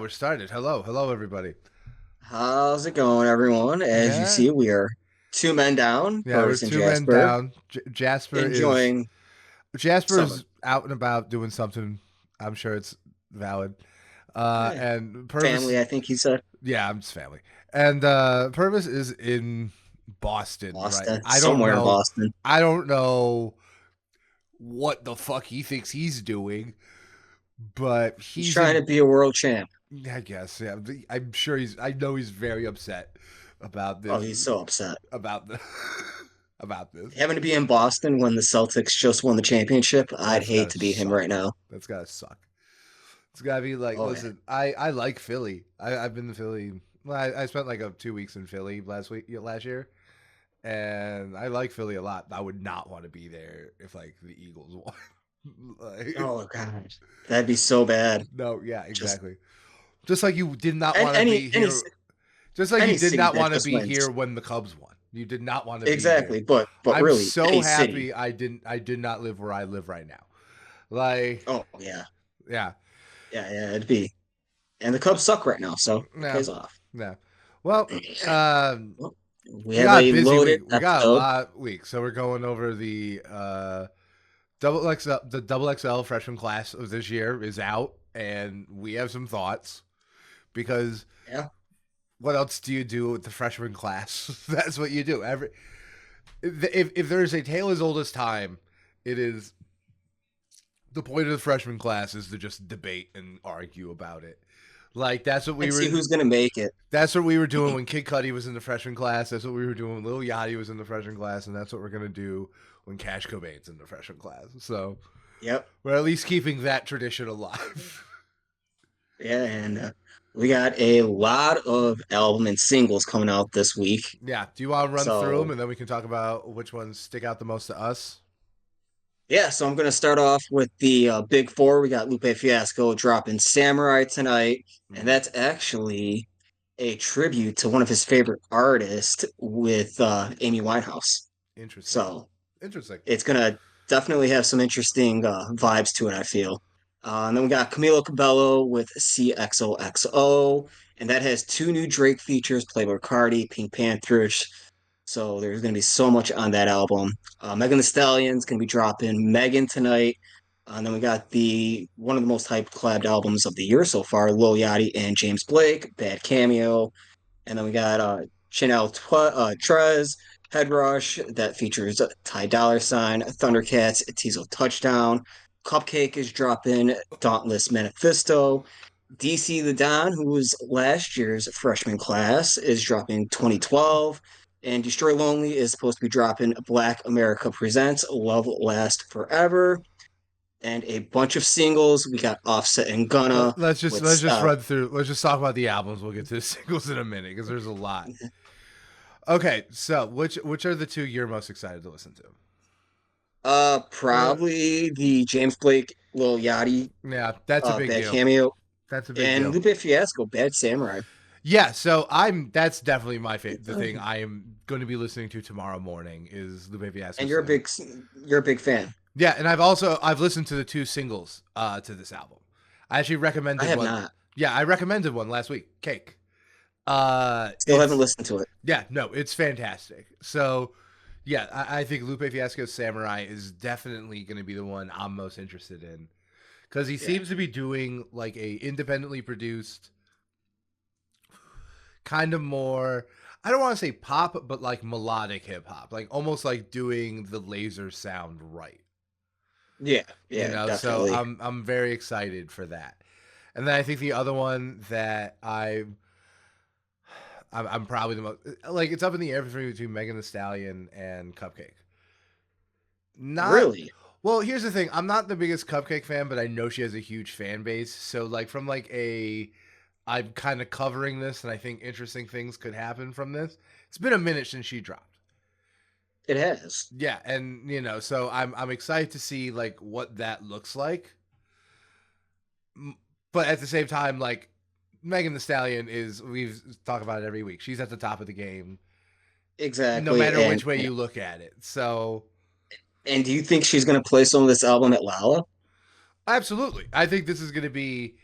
we're started. Hello, everybody. How's it going, everyone? As you Yeah, see, we are two men down, yeah, we're Purvis and two men Jasper, down. Jasper is enjoying Jasper summer. is out and about doing something. I'm sure it's valid. Eh, And Purvis, family, I think he said. yeah, I'm just family. And Purvis is in Boston, right? Boston, I don't somewhere in know. Boston. I don't know what the fuck he thinks he's doing, but He's he's trying in. to be a world champ. I guess, yeah. I'm sure he's. I know he's very upset about Oh, this. he's so upset. About the about this. Having to be in Boston when the Celtics just won the championship, I'd That's hate gotta to be him suck. right now. That's gotta suck. It's gotta be like, Oh, yeah. listen, I like Philly. I've been to Philly. Well, I spent like 2 weeks in Philly last year, and I like Philly a lot. I would not want to be there if like the Eagles won. Like, Oh, gosh. That'd be so bad. no, yeah, Just exactly. Just like you did not any want to any be any, here. Just like you any did city not that want to just be wins. here when the Cubs won. You did not want to be here. Exactly, but I'm really, so any city. happy I did not live where I live right now. Like, Oh, yeah. yeah. Yeah, it'd be. And the Cubs suck right now, so it Yeah. pays off. Yeah. Well, Well, we we have got a a busy loaded week. We got a episode. lot of weeks, so we're going over the double XL freshman class of this year is out, and we have some thoughts because Yeah. what else do you do with the freshman class? That's what you do. If there's a tale as old as time, it is the point of the freshman class is to just debate and argue about it. Like that's what we And were see who's gonna make it. That's what we were doing when Kid Cudi was in the freshman class. That's what we were doing when Lil Yachty was in the freshman class, and that's what we're gonna do when Cash Cobain's in the freshman class. So Yep. we're at least keeping that tradition alive. Yeah, and we got a lot of album and singles coming out this week. Yeah. Do you want to run through them, So and then we can talk about which ones stick out the most to us? yeah, so I'm gonna start off with the big four. We got Lupe Fiasco dropping Samurai tonight, and Hmm. that's actually a tribute to one of his favorite artists with Amy Winehouse. Interesting. So Interesting. it's gonna definitely have some interesting vibes to it, I feel. And then we got Camilo Cabello with CXOXO, and that has two new Drake features, Playboy Cardi, Pink Panthers. So there's gonna be so much on that album. Megan Thee Stallion's gonna be dropping Megan tonight. And then we got the one of the most hyped collabed albums of the year so far, Lil Yachty and James Blake, Bad Cameo. And then we got Trez, Head Rush, that features Ty Dollar Sign, Thundercats, Tizo Touchdown. Cupcake is dropping Dauntless Manifesto. DC the Don, who was last year's freshman class, is dropping 2012. And Destroy Lonely is supposed to be dropping Black America Presents Love Last Forever. And a bunch of singles. We got Offset and Gunna Let's with just run through. Let's just talk about the albums. We'll get to the singles in a minute because there's a lot. Okay, so which are the two you're most excited to listen to? Uh, Probably the James Blake Lil Yachty yeah, that's a big Bad deal. Cameo That's a big and deal. Lupe Fiasco Bad Samurai. Yeah, so that's definitely my favorite. The thing I am going to be listening to tomorrow morning is Lupe And Fiasco's thing. you're a big fan. Yeah, and I've listened to the two singles to this album. I actually I recommended have one. not. Yeah, I recommended one last week. Cake. Still haven't It's listened to it. yeah, no, it's fantastic. So yeah, I think Lupe Fiasco's Samurai is definitely going to be the one I'm most interested in because he Yeah. seems to be doing like a independently produced kind of more. I don't want to say pop, but like melodic hip hop, like almost like doing the laser sound right. Yeah. You Yeah, know, so definitely. I'm very excited for that. And then I think the other one that I'm probably the most like it's up in the air for me between Megan Thee Stallion and Cupcake. Not Really? well. Here's the thing: I'm not the biggest Cupcake fan, but I know she has a huge fan base. So like from like I'm kind of covering this, and I think interesting things could happen from this. It's been a minute since she dropped. It has. Yeah, and you know, so I'm excited to see like what that looks like. But at the same time, like Megan the Stallion is we've talked about it every week. She's at the top of the game, no Exactly. matter which way you look at it. So And do you think she's gonna play some of this album at Lala? absolutely, I think this is going to be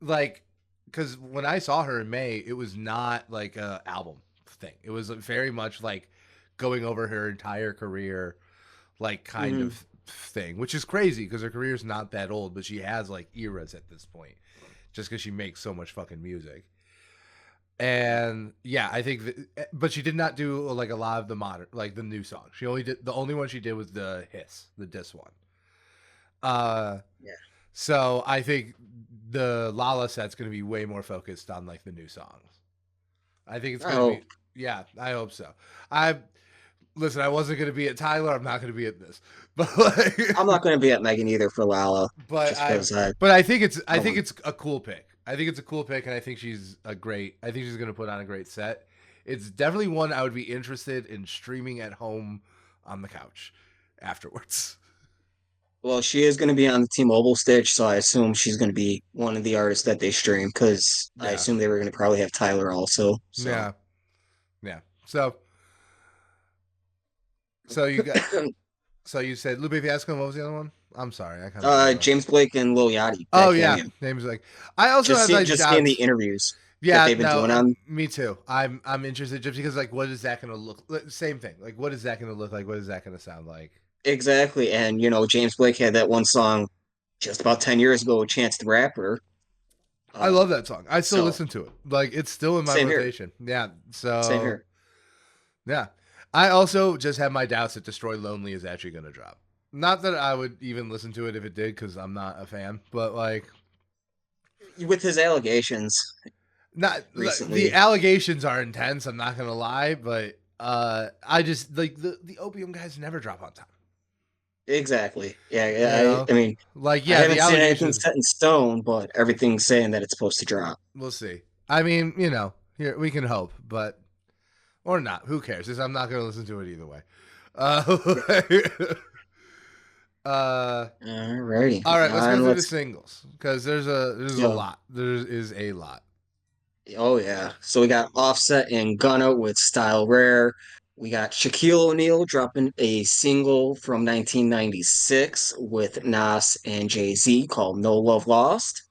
like because when I saw her in May, it was not like a album thing. It was very much like going over her entire career, like kind Hmm. of thing, which is crazy because her career's not that old, but she has like eras at this point, just because she makes so much fucking music. Yeah. And yeah, I think, but she did not do like a lot of the modern, like the new songs. She only did the only one she did was the diss one. Uh, Yeah. so I think the Lala set's going to be way more focused on like the new songs. I think it's I going to be, hope. yeah, I hope so. I listen, I wasn't going to be at Tyler. I'm not going to be at this, but like, I'm not going to be at Megan either for Lala, but just because I think it's, I don't want. a cool pick. I think it's a cool pick, and I think she's a great. I think she's going to put on a great set. It's definitely one I would be interested in streaming at home on the couch afterwards. Well, she is going to be on the T-Mobile stage, so I assume she's going to be one of the artists that they stream because I Yeah, assume they were going to probably have Tyler also. So, yeah, yeah. So you got. So you said Lupe Fiasco. And what was the other one? I'm sorry, I kind of blew it up. James Blake and Lil Yachty Oh that yeah, cameo. names like. I also have like Just seeing the doubts. interviews that Yeah, they've been no, doing on me too. I'm interested just because like, what is that going to look? Same thing. Like, what is that going to look like? What is that going to sound like? exactly, and James Blake had that one song just about 10 years ago with Chance the Rapper. I Uh, love that song. I still so listen to it. Like, it's still in my same here, rotation. Yeah. same So here. yeah, I also just have my doubts that Destroy Lonely is actually going to drop. Not that I would even listen to it if it did, because I'm not a fan. But like, With his allegations not the recently, allegations are intense. I'm not gonna lie, but I just like the opium guys never drop on time. exactly. Yeah, You yeah. I, know, I mean, like I yeah, the haven't seen anything allegations. set in stone, but everything's saying that it's supposed to drop. We'll see. I mean, here we can hope, but or not. Who cares? 'Cause I'm not gonna listen to it either way. Yeah. Uh, uh, Alrighty, all right, let's go and through the let's singles because there's a go. lot. There is a lot. Oh yeah. So we got Offset and Gunna with Style Rare. We got Shaquille O'Neal dropping a single from 1996 with Nas and Jay-Z called No Love Lost.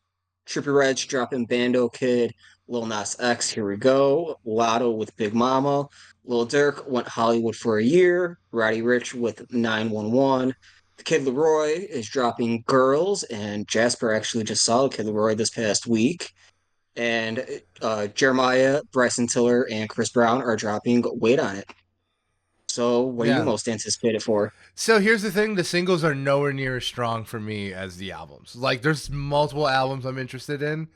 Trippie Redd dropping Bando Kid, Lil Nas X, Here We Go, Lotto with Big Mama, Lil Durk went Hollywood for a year, Roddy Ricch with 911. The Kid Leroy is dropping Girls, and Jasper actually just saw the Kid Leroy this past week. And Jeremiah, Bryson Tiller, and Chris Brown are dropping Weight on It. So, what are you Yeah. most anticipated for? So here's the thing: the singles are nowhere near as strong for me as the albums. Like, there's multiple albums I'm interested in.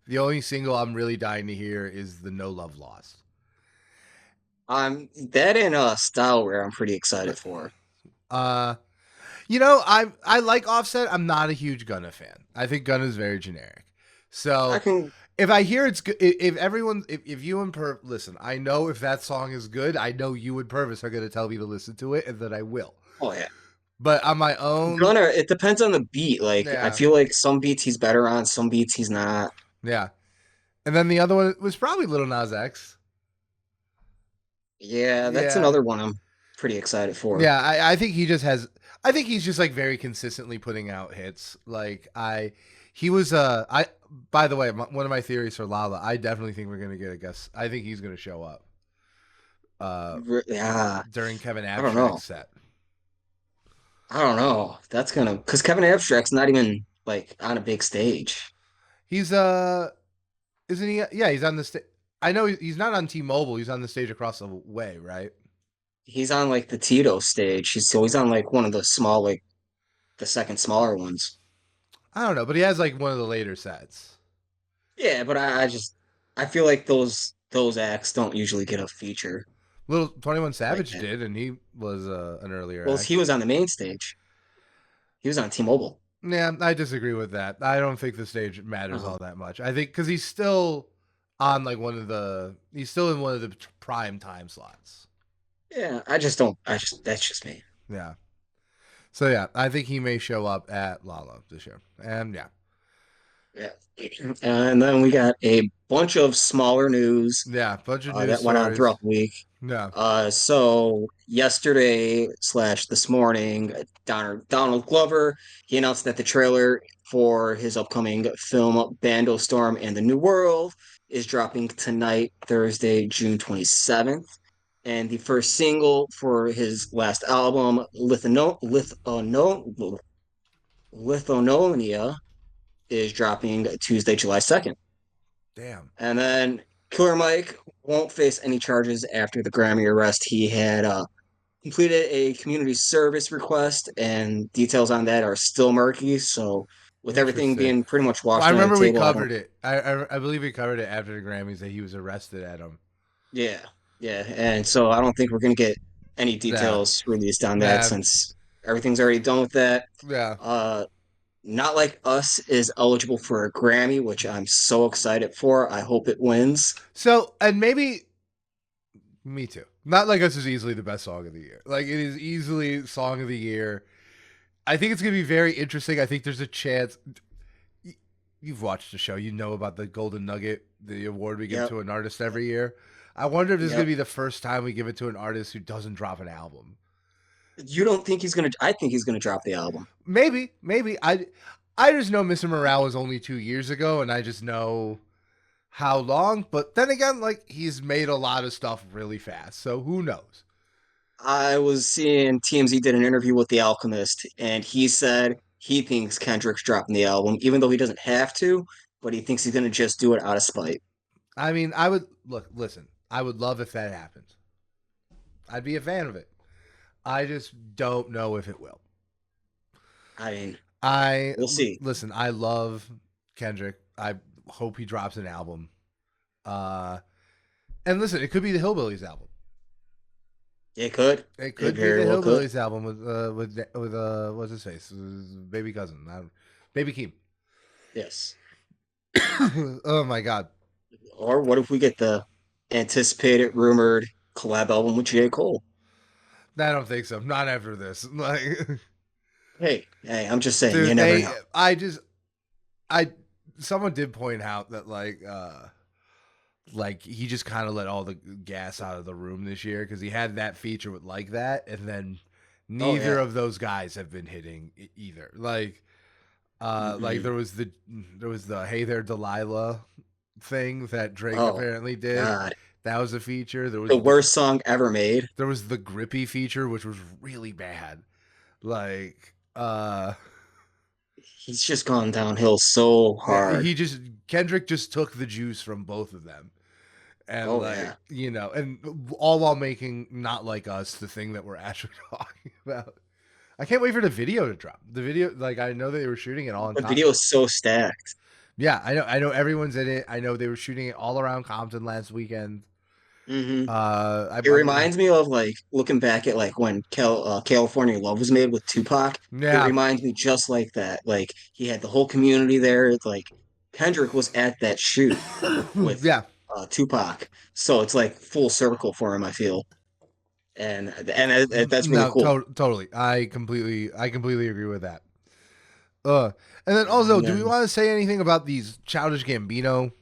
The only single I'm really dying to hear is the No Love Lost. That and Style Rare I'm pretty excited for. Uh, I like Offset. I'm not a huge Gunna fan. I think Gunna's very generic. I So can, if I hear it's good, if everyone, if you and listen, I know if that song is good, I know you and Purvis are going to tell me to listen to it, and that I will. oh yeah. But on my own, Gunner, it depends on the beat. Like, I yeah, feel like some beats he's better on, some beats he's not. yeah. And then the other one was probably Little Nas X. Yeah, that's Yeah, another one I'm pretty excited for. yeah. I think he just has. I think he's just like very consistently putting out hits. Like he was. I. By the way, one of my theories for Lala, I definitely think we're gonna get a guest. I think he's gonna show up. Yeah, During Kevin I don't know. Abstract's set. I don't know. That's gonna, because Kevin Abstract's not even like on a big stage. He's isn't he? Yeah, he's on the stage. I know he's not on T-Mobile. He's on the stage across the way, right? He's on like the Tito stage. He's on like one of the small, like the second smaller ones. I don't know, but he has like one of the later sets. Yeah, but I feel like those acts don't usually get a feature Little 21 like Savage that. did, and he was an earlier Well, he act. was on the main stage. He was on T-Mobile. Yeah, I disagree with that. I don't think the stage matters Oh, all that much. I think because he's still on like he's still in one of the prime time slots. yeah. I just don't. I just That's just me. Yeah. So yeah, I think he may show up at Lala this year, and yeah. Yeah. And then we got a bunch of smaller news Yeah, bunch of news that went on stories. throughout the week. No, So yesterday slash this morning, Donald Glover, he announced that the trailer for his upcoming film Bando Storm and the New World is dropping tonight, Thursday, June 27th. And the first single for his last album, Lithononia, is dropping Tuesday, July 2nd. damn. And then Killer Mike won't face any charges after the Grammy arrest. He had completed a community service request, and details on that are still murky. So, with everything Interesting. being pretty much Well, I washed under the remember we table, I don't. covered it. I believe we covered it after the Grammys that he was arrested at them. Yeah, yeah, and so I don't think we're gonna get any Yeah, details released on that yeah, since everything's already done with that. yeah. Uh, Not Like Us is eligible for a Grammy, which I'm so excited for. I hope it wins. So, and maybe me too. Not Like Us is easily the best song of the year. Like it is easily song of the year. I think it's gonna be very interesting. I think there's a chance. You've watched the show. You know about the Golden Nugget, the award we give Yep, to an artist every year. I wonder if this is gonna yep. be the first time we give it to an artist who doesn't drop an album. You don't think he's gonna? I think he's gonna drop the album. Maybe. I just know Mr. Morale was only 2 years ago, and I just know how long. But then again, like he's made a lot of stuff really fast, so who knows? I was seeing TMZ did an interview with The Alchemist, and he said he thinks Kendrick's dropping the album, even though he doesn't have to, but he thinks he's gonna just do it out of spite. I mean, I would listen. I would love if that happens. I'd be a fan of it. I just don't know if it will. I mean, I we'll see. listen. I love Kendrick. I hope he drops an album. Uh, and listen, it could be the Hillbillies album. It could. It It could be very the well could. Hillbillies album with what's his face, baby cousin, baby Keem. Yes. Oh my god, Or what if we get the anticipated, rumored collab album with J. Cole? I don't think so. Not after this. Like, Hey, I'm just saying, you dude, never know. I, someone did point out that like he just kind of let all the gas out of the room this year because he had that feature with like that, and then Oh neither yeah. of those guys have been hitting either. Like Mm-mm. there was the Hey There Delilah thing that Drake Oh apparently did. God. That was a feature. The worst song ever made. There was the Grippy feature, which was really bad. Like He's just gone downhill so hard. he just Kendrick just took the juice from both of them. And Oh yeah. and all while making Not Like Us the thing that we're actually talking about. I can't wait for the video to drop. The video, like I know they were shooting it all in The video is so stacked. Yeah, I know everyone's in it. I know they were shooting it all around Compton last weekend. Hmm. I It believe. reminds me of like looking back at like when California Love was made with Tupac. It Yeah, reminds me just like that. Like he had the whole community there. It's like Kendrick was at that shoot with yeah. Tupac, so it's like full circle for him. I feel, and that's really No, cool. totally. I completely agree with that. And then also, And do we then want to say anything about these Childish Gambino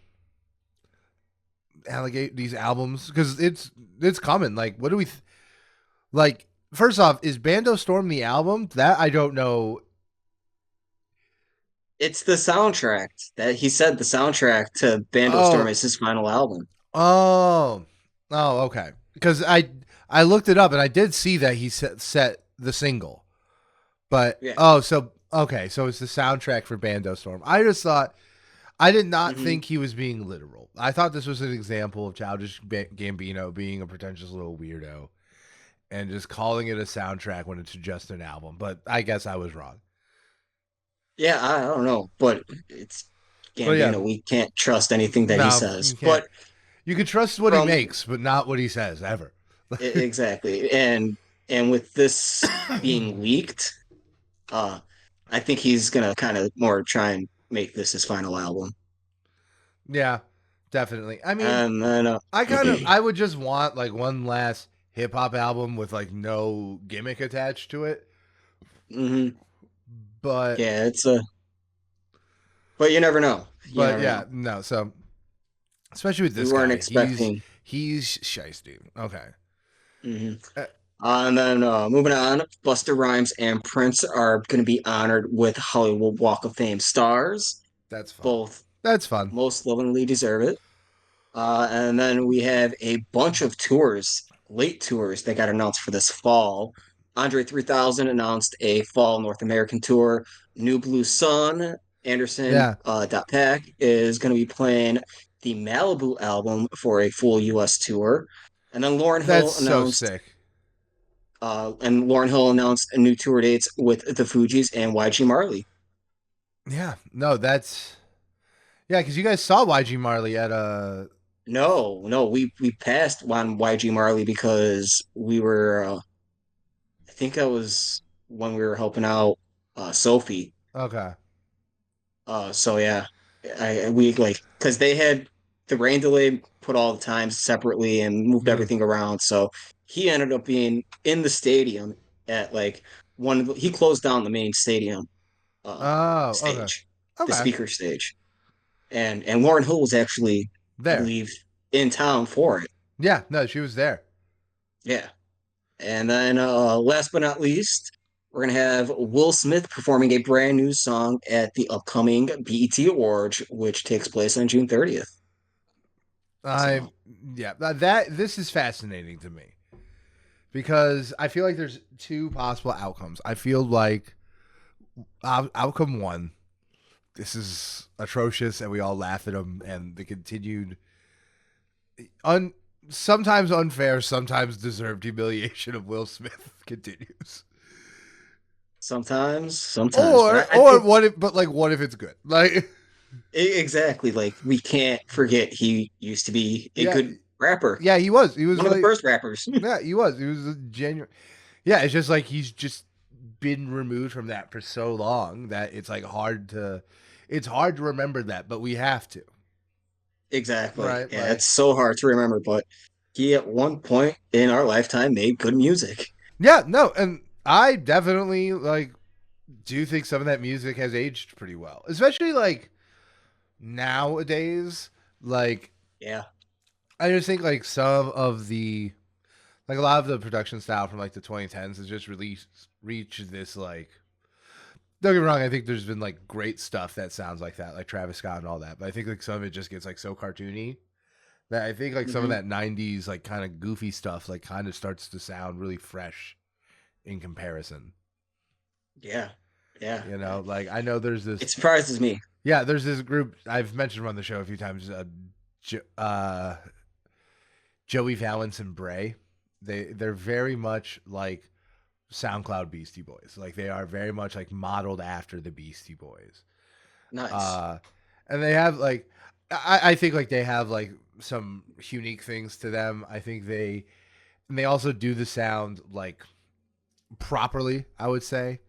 allegate these albums? Because it's coming. Like, what do we like? First off, is Bando Storm the album? That I don't know. it's the soundtrack that he said the soundtrack to Bando Storm Oh, is his final album. oh, oh. Okay. Because I looked it up and I did see that he set the single. But Yeah. so okay, so it's the soundtrack for Bando Storm. I just thought I did not Hmm. think he was being literal. I thought this was an example of Childish Gambino being a pretentious little weirdo and just calling it a soundtrack when it's just an album. But I guess I was wrong. Yeah, I don't know, but it's But yeah, Gambino. We can't trust anything that he no, you says. can't. But You can trust what he from makes, but not what he says ever. exactly, and with this being leaked, uh, I think he's gonna kind of more try and make this his final album. Yeah, definitely. I mean, And then, I would just want like one last hip hop album with like no gimmick attached to it. mhm. But Yeah, it's a But you never know. You But never yeah, know. no. So especially with We this weren't guy, expecting. he's shiesty. Okay. hmm Uh, And then moving on, Buster Rhymes and Prince are going to be honored with Hollywood Walk of Fame stars. that's fun. Both That's fun. most lovingly deserve it. And then we have a bunch of tours, late tours that got announced for this fall. Andre 3000 announced a fall North American tour. New Blue Sun, Anderson Yeah, Paak is going to be playing the Malibu album for a full US tour. And then that's so sick. Lauren Hill announced a new tour dates with the Fugees and YG Marley. Yeah, no, that's yeah, because you guys saw YG Marley at No, we passed on YG Marley because we were I think that was when we were helping out Sophie. okay. So yeah, we like because they had the rain delay put all the times separately and moved Mhm. everything around. So he ended up being in the stadium at like he closed down the main stadium Oh, okay, stage, the okay. speaker stage, and Lauren Hill was actually, I There. believe, in town for it. Yeah, no, she was there. Yeah. And then last but not least, we're going to have Will Smith performing a brand new song at the upcoming BET Awards, which takes place on June 30th. I So, yeah, that this is fascinating to me because I feel like there's two possible outcomes. I feel like outcome one, this is atrocious, and we all laugh at him, and the continued un sometimes unfair, sometimes deserved humiliation of Will Smith continues. sometimes, but I Or think what if what if it's good? Like exactly like we can't forget he used to be a yeah, good rapper, yeah, he was. He was one of the like first rappers. yeah, he was. He was a genuine. Yeah, it's just like he's just been removed from that for so long that it's hard to remember that, but we have to. Exactly. Right? Yeah, it's so hard to remember, but he at one point in our lifetime made good music. Yeah, no, and I definitely do think some of that music has aged pretty well. Especially nowadays, like Yeah. I just think some of the a lot of the production style from the 2010s has just reached this don't get me wrong, I think there's been great stuff that sounds like that, like Travis Scott and all that, but I think some of it just gets so cartoony that I think some of hmm that 90s kind of goofy stuff kind of starts to sound really fresh in comparison. Yeah. Yeah. You know, I know there's It this surprises me. yeah, there's this group I've mentioned on the show a few times jo- uh Joey Valance and Bray. They're very much like SoundCloud Beastie Boys. Like they are very much modeled after the Beastie Boys. Nice. Uh and they have I think they have some unique things to them. I think they also do the sound properly, I would say.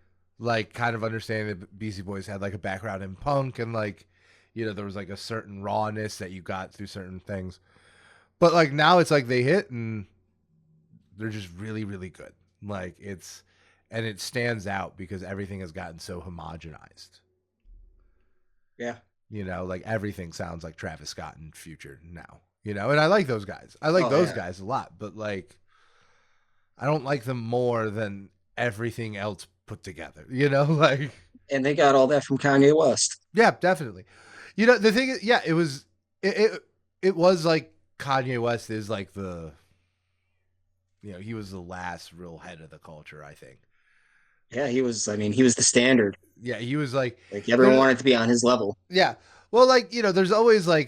Kind of understanding that Beastie Boys had a background in punk and there was a certain rawness that you got through certain things. But now it's they hit and they're just really, really good. And it stands out because everything has gotten so homogenized. Yeah. Everything sounds like Travis Scott and Future now. And I like those guys. I like Oh those yeah. guys a lot, but I don't like them more than everything else put together. And they got all that from Kanye West. Yeah, definitely. The thing is, yeah, it was Kanye West is the he was the last real head of the culture, I think. Yeah, he was, I mean, he was the standard. Yeah, he was Like everyone there. wanted to be on his level. Yeah, well, there's always I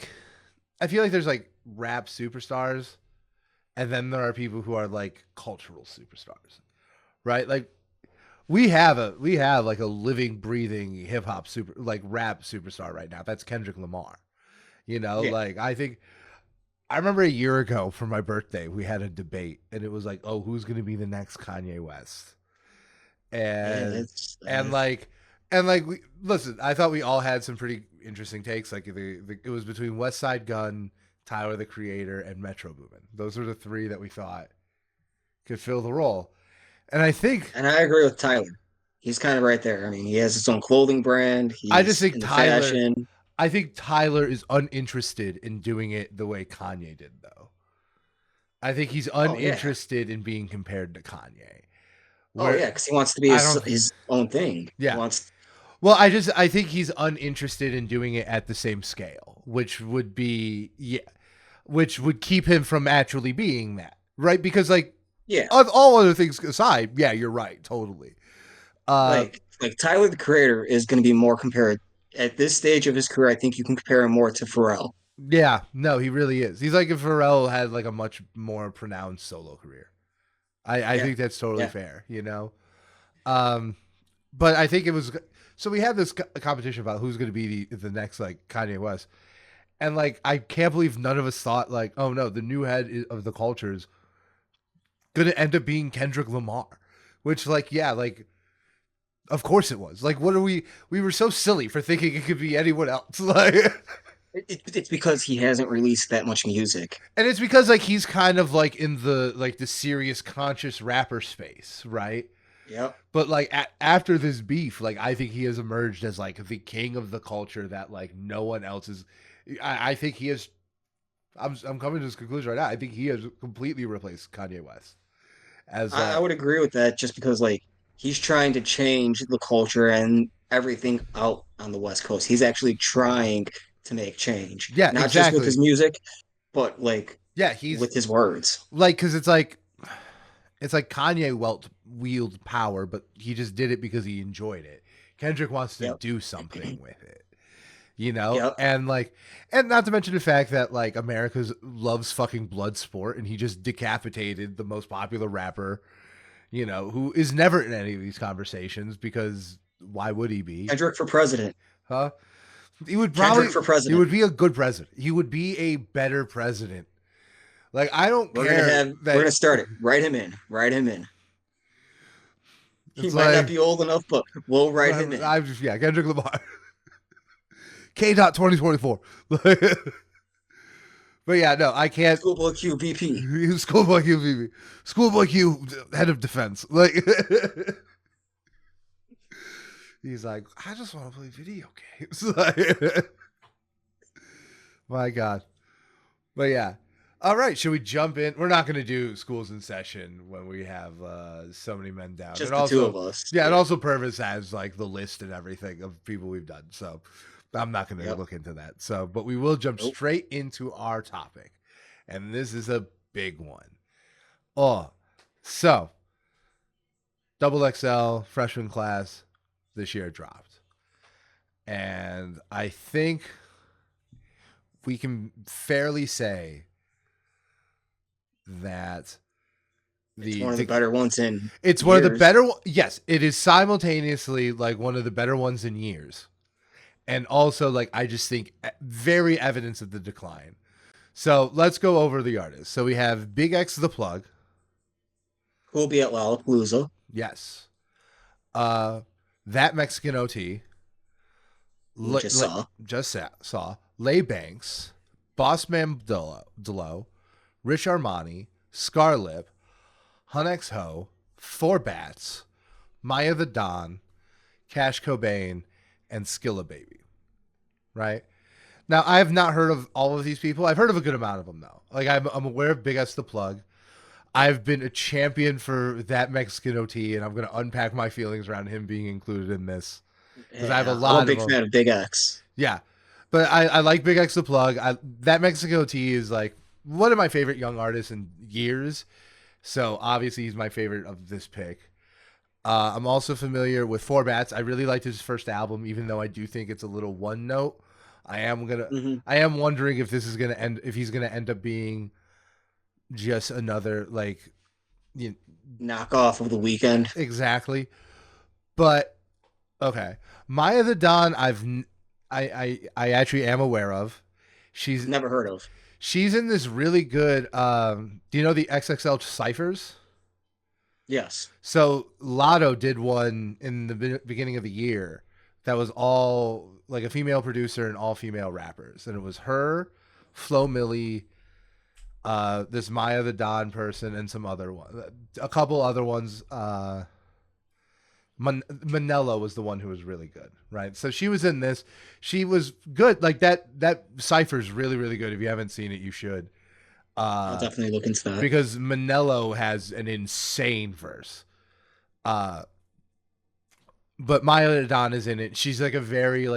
feel there's rap superstars, and then there are people who are cultural superstars, right? We have a living, breathing hip hop super rap superstar right now. That's Kendrick Lamar. Yeah. I think I remember a year ago for my birthday we had a debate, and it was oh, who's gonna be the next Kanye West? Yeah, And that's and like listen, I thought we all had some pretty interesting takes. It was between West Side Gun, Tyler the Creator, and Metro Boomin. Those were the three that we thought could fill the role. And I think and I agree with Tyler. He's kind of right there. I mean, he has his own clothing brand. I just He's think into Tyler fashion. I think Tyler is uninterested in doing it the way Kanye did, though. I think he's Oh yeah. uninterested in being compared to Kanye. Oh Where yeah, because he wants to be I don't, his own thing. He yeah. wants. Well, I think he's uninterested in doing it at the same scale, which would be, yeah, which would keep him from actually being that, right? Because like, Yeah, of all other things aside, yeah, you're right, totally. Uh, like Tyler the Creator is going to be more compared at this stage of his career. I think you can compare him more to Pharrell. yeah, no, he really is. He's like if Pharrell had like a much more pronounced solo career. I Yeah, think that's totally yeah. fair, you know. Um, but I think it was so we had this competition about who's going to be the next like Kanye West, and like I can't believe none of us thought like, oh no, the new head of the culture is going to end up being Kendrick Lamar, which like yeah, like of course it was. Like what are we were so silly for thinking it could be anyone else. Like It's because he hasn't released that much music. and it's because like he's kind of like in the serious conscious rapper space, right? Yep. But like after this beef, like I think he has emerged as like the king of the culture that like no one else is. I think he has. I'm coming to this conclusion right now. I think he has completely replaced Kanye West as I would agree with that just because like he's trying to change the culture and everything out on the West Coast. He's actually trying to make change, yeah, not just with his exactly. music, but like Yeah, he's with his words. like because it's like Kanye wield power, but he just did it because he enjoyed it. Kendrick wants to Yep. do something with it. You know, Yep. and like, and not to mention the fact that like America's loves fucking blood sport, and he just decapitated the most popular rapper, you know, who is never in any of these conversations because why would he be? Kendrick for president. Huh? He would Kendrick probably for he president. would be a good president. He would be a better president. Like I don't care We're that gonna start it. Write him in. Write him in. He it's might not like be old enough, but we'll write him in. I'm just yeah Kendrick Lamar K. Dot 2024. But yeah, no, I can't. Schoolboy Q VP. Schoolboy Q, Schoolboy Q, head of defense. Like, he's like, I just want to play video games. Like, my God. But yeah. All right. Should we jump in? We're not going to do schools in session when we have so many men down. And Just the two also, of us. yeah, and Yeah. also Purvis has like the list and everything of people we've done. So I'm not going to Yep. look into that. So, but we will jump Nope. straight into our topic. And this is a big one. Oh, so double XL freshman class this year dropped. And I think we can fairly say that It's one of the the better ones in it's one of the years. better yes, it is simultaneously like one of the better ones in years. And also like I just think very evidence of the decline. So let's go over the artists. So we have Big X the Plug. Who'll be at Lollapalooza? Yes. Uh that Mexican OT. We just saw. Just saw Lay Banks, Bossman Delo, Rich Armani, Scarlip, Hunex Ho, Four Bats, Maya the Don, Cash Cobain, and Skilla Baby. Right? Now, I have not heard of all of these people. I've heard of a good amount of them, though. Like, I'm aware of Big S the Plug. I've been a champion for that Mexican OT, and I'm going to unpack my feelings around him being included in this because I have a Yeah, I'm a lot of big them. fan of Big X. Yeah. But I like Big X the Plug. That Mexico T is like one of my favorite young artists in years. So obviously he's my favorite of this pick. I'm also familiar with Four Bats. I really liked his first album, even though I do think it's a little one note. Hmm. I am wondering if this is gonna end if he's gonna end up being just another like you Knockoff of the weekend. exactly. But okay. Maya the Don I actually am aware of. She's Never heard of. she's in this really good do you know the XXL ciphers? Yes. So Lotto did one in the beginning of the year that was all like a female producer and all female rappers. And it was her, Flo Millie, this Maya the Don person, and some other one, a couple other ones. Manella was the one who was really good, right? So she was in this. She was good. Like that cipher's really, really good. If you haven't seen it, you should. I'll definitely look into that. Because Manello has an insane verse. But Maya Don is in it. She's like a very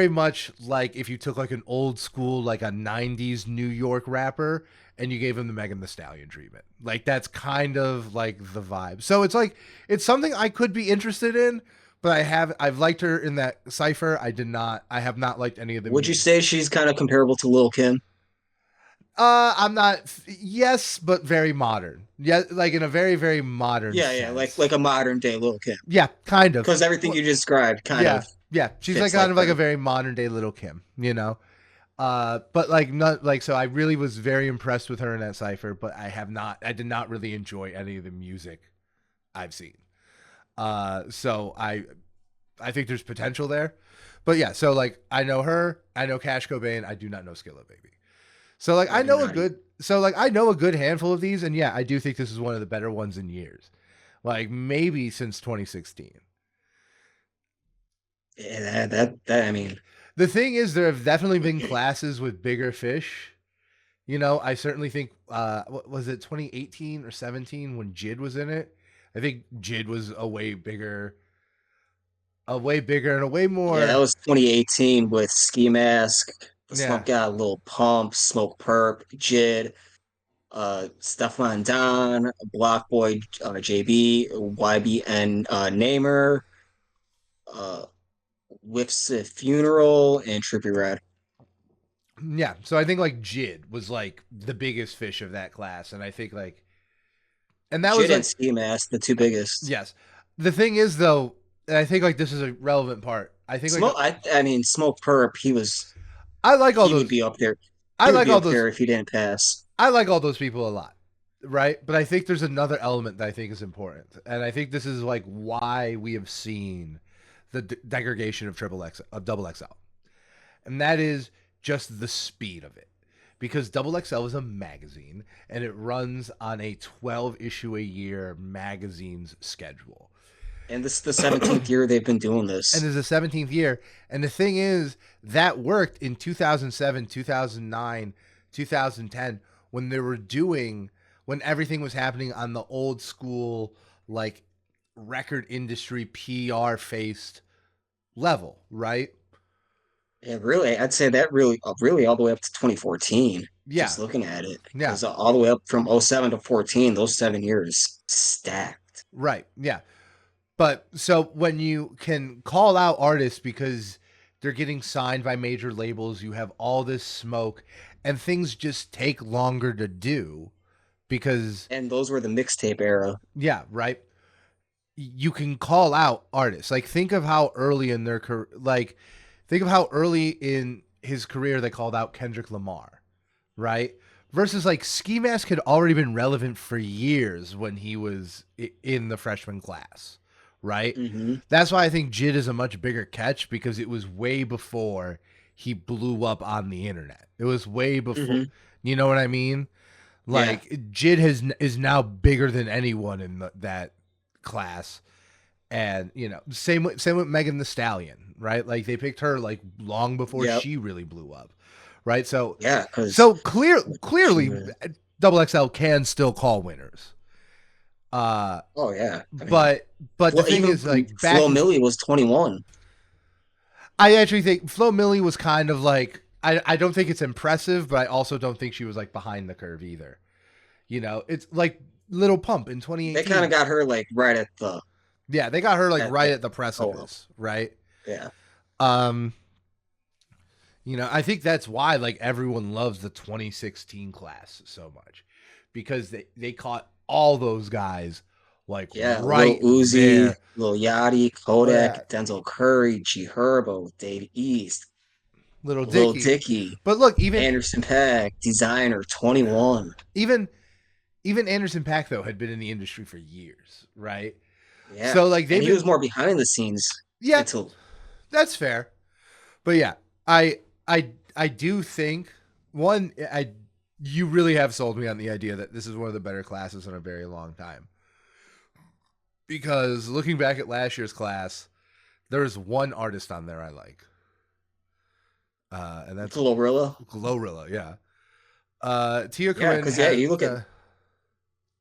much like if you took like an old school, like a 90s New York rapper and you gave him the Megan Thee Stallion treatment. Like that's kind of like the vibe. So it's like, it's something I could be interested in, but I've liked her in that cipher. I have not liked any of the Would you music. say she's kind of comparable to Lil Kim? I'm not, yes, but very modern. Yeah. Like in a very, very modern Yeah, yeah, sense. like a modern day Lil Kim. Yeah, kind of. Because everything you described kind Yeah. of Yeah. She's like fits kind like of like a her. very modern day Little Kim, you know? But like not like so I really was very impressed with her in that cipher, but I did not really enjoy any of the music I've seen. So I think there's potential there. But yeah, so like I know her, I know Cash Cobain, I do not know Skillet Baby. So like I do not either. I know a good handful of these, and yeah, I do think this is one of the better ones in years. Like maybe since 2016. Yeah, that I mean, The thing is, there have definitely been classes with bigger fish. You know, I certainly think what was it 2018 or 17 when Jid was in it? I think Jid was a way bigger and a way yeah, that more. was 2018 with Ski Mask, Yeah. Slump God, Lil Pump, Smoke Perp, Jid, Stefan Don, Block Boy, JB, YBN, Namer, uh, Whips Funeral, and Trippie Red. Yeah. So I think like Jid was like the biggest fish of that class. And I think like, and that was Jid and like, Ski Mask, the two biggest. yes. The thing is though, and I think like this is a relevant part. I think like, I mean, Smoke Perp, I like all he would those, be up there. I He would like be all up those, there if he didn't pass. I like all those people a lot. Right. But I think there's another element that I think is important. And I think this is like why we have seen the degradation of double XL. And that is just the speed of it. Because Double XL is a magazine and it runs on a 12 issue a year magazine's schedule. And this is the 17th year they've been doing And this. there's a 17th year. And the thing is, that worked in 2007, 2009, 2010 when they were doing, when everything was happening on the old school, like record industry PR faced level, right? Yeah, really, I'd say that really all the way up to 2014, Yeah. just looking at it. Yeah. Because all the way up from '07 to 14, those 7 years stacked. Right. Yeah. But so when you can call out artists because they're getting signed by major labels, you have all this smoke and things just take longer to do because, And those were the mixtape era. yeah, right. You can call out artists. Like think of how early in their career, like think of how early in his career they called out Kendrick Lamar, right? Versus like Ski Mask had already been relevant for years when he was in the freshman class, right? Hmm. That's why I think Jid is a much bigger catch because it was way before he blew up on the internet. It was way before, Hmm. you know what I mean? Yeah, Like Jid is now bigger than anyone in that class. And you know, same with Megan the Stallion, right? Like they picked her like long before yeah, she really blew up, right? So yeah. Because so clearly, Double XL can still call winners. Uh, oh yeah, I mean, but the thing even is, like Flo back, Milli was 21. I actually think Flo Milli was kind of like I don't think it's impressive, but I also don't think she was like behind the curve either. You know, it's like Little Pump in They kind of 2018. got her like right Yeah, they got her like at right the at the oh precipice, right? yeah. Um, You know, I think that's why like everyone loves the 2016 class so much because they caught all those guys like Yeah, Lil right Uzi, there. Lil Yachty, Oh, yeah, Kodak, Denzel Curry, G Herbo, Dave East, Little Lil Dicky. Dicky, But look, Anderson Paak, Designer, 21. even even Anderson Paak though had been in the industry for years, right? Yeah. So like And they've he was been, more behind the scenes yeah, until that's fair. But yeah, I do think one I you really have sold me on the idea that this is one of the better classes in a very long time. because looking back at last year's class, there is one artist on there I like, and that's Glorilla. Glorilla. Yeah, Tia Yeah, Corinne because yeah, had you look at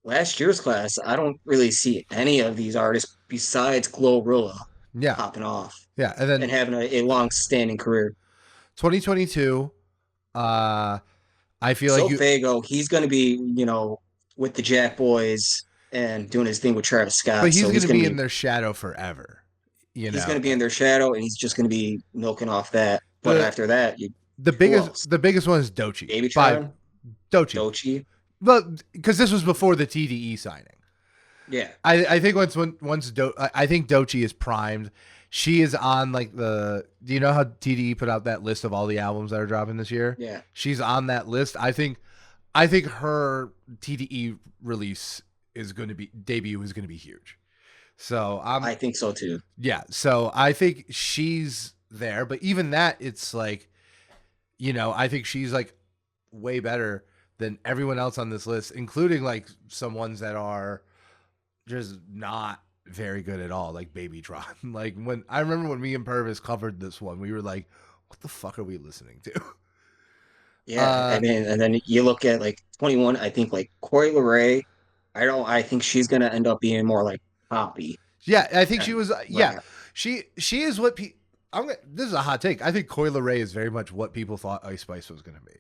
last year's class, I don't really see any of these artists besides Glorilla yeah, popping off yeah, and and then having a long-standing career. 2022. Uh, I feel like So you, Fago, he's going to be, with the Jack Boys and doing his thing with Travis but Scott. he's So going to be in their shadow forever. You he's going know, to be in their shadow, and he's just going to be milking off that. But the after that, the who biggest else? the biggest one is Dochi by Babytron, Dochi. Dochi. But because this was before the TDE signing. Yeah, I think I think Dochi is primed. She is on like the. Do you know how TDE put out that list of all the albums that are dropping this year? yeah. She's on that list. I think her TDE release is going to be debut is going to be huge. So I think so too. yeah. So I think she's there, but even that, it's like, I think she's like way better than everyone else on this list, including like some ones that are just not very good at all, like Babytron. Like when I remember when me and Purvis covered this one, we were like, "What the fuck are we listening to?" Yeah, and then you look at like 21. I think like Corey LeRae. I don't. I think she's going to end up being more like poppy Yeah, I think she and was. Yeah, rap. she is what. This is a hot take. I think Coyle Ray is very much what people thought Ice Spice was going to be.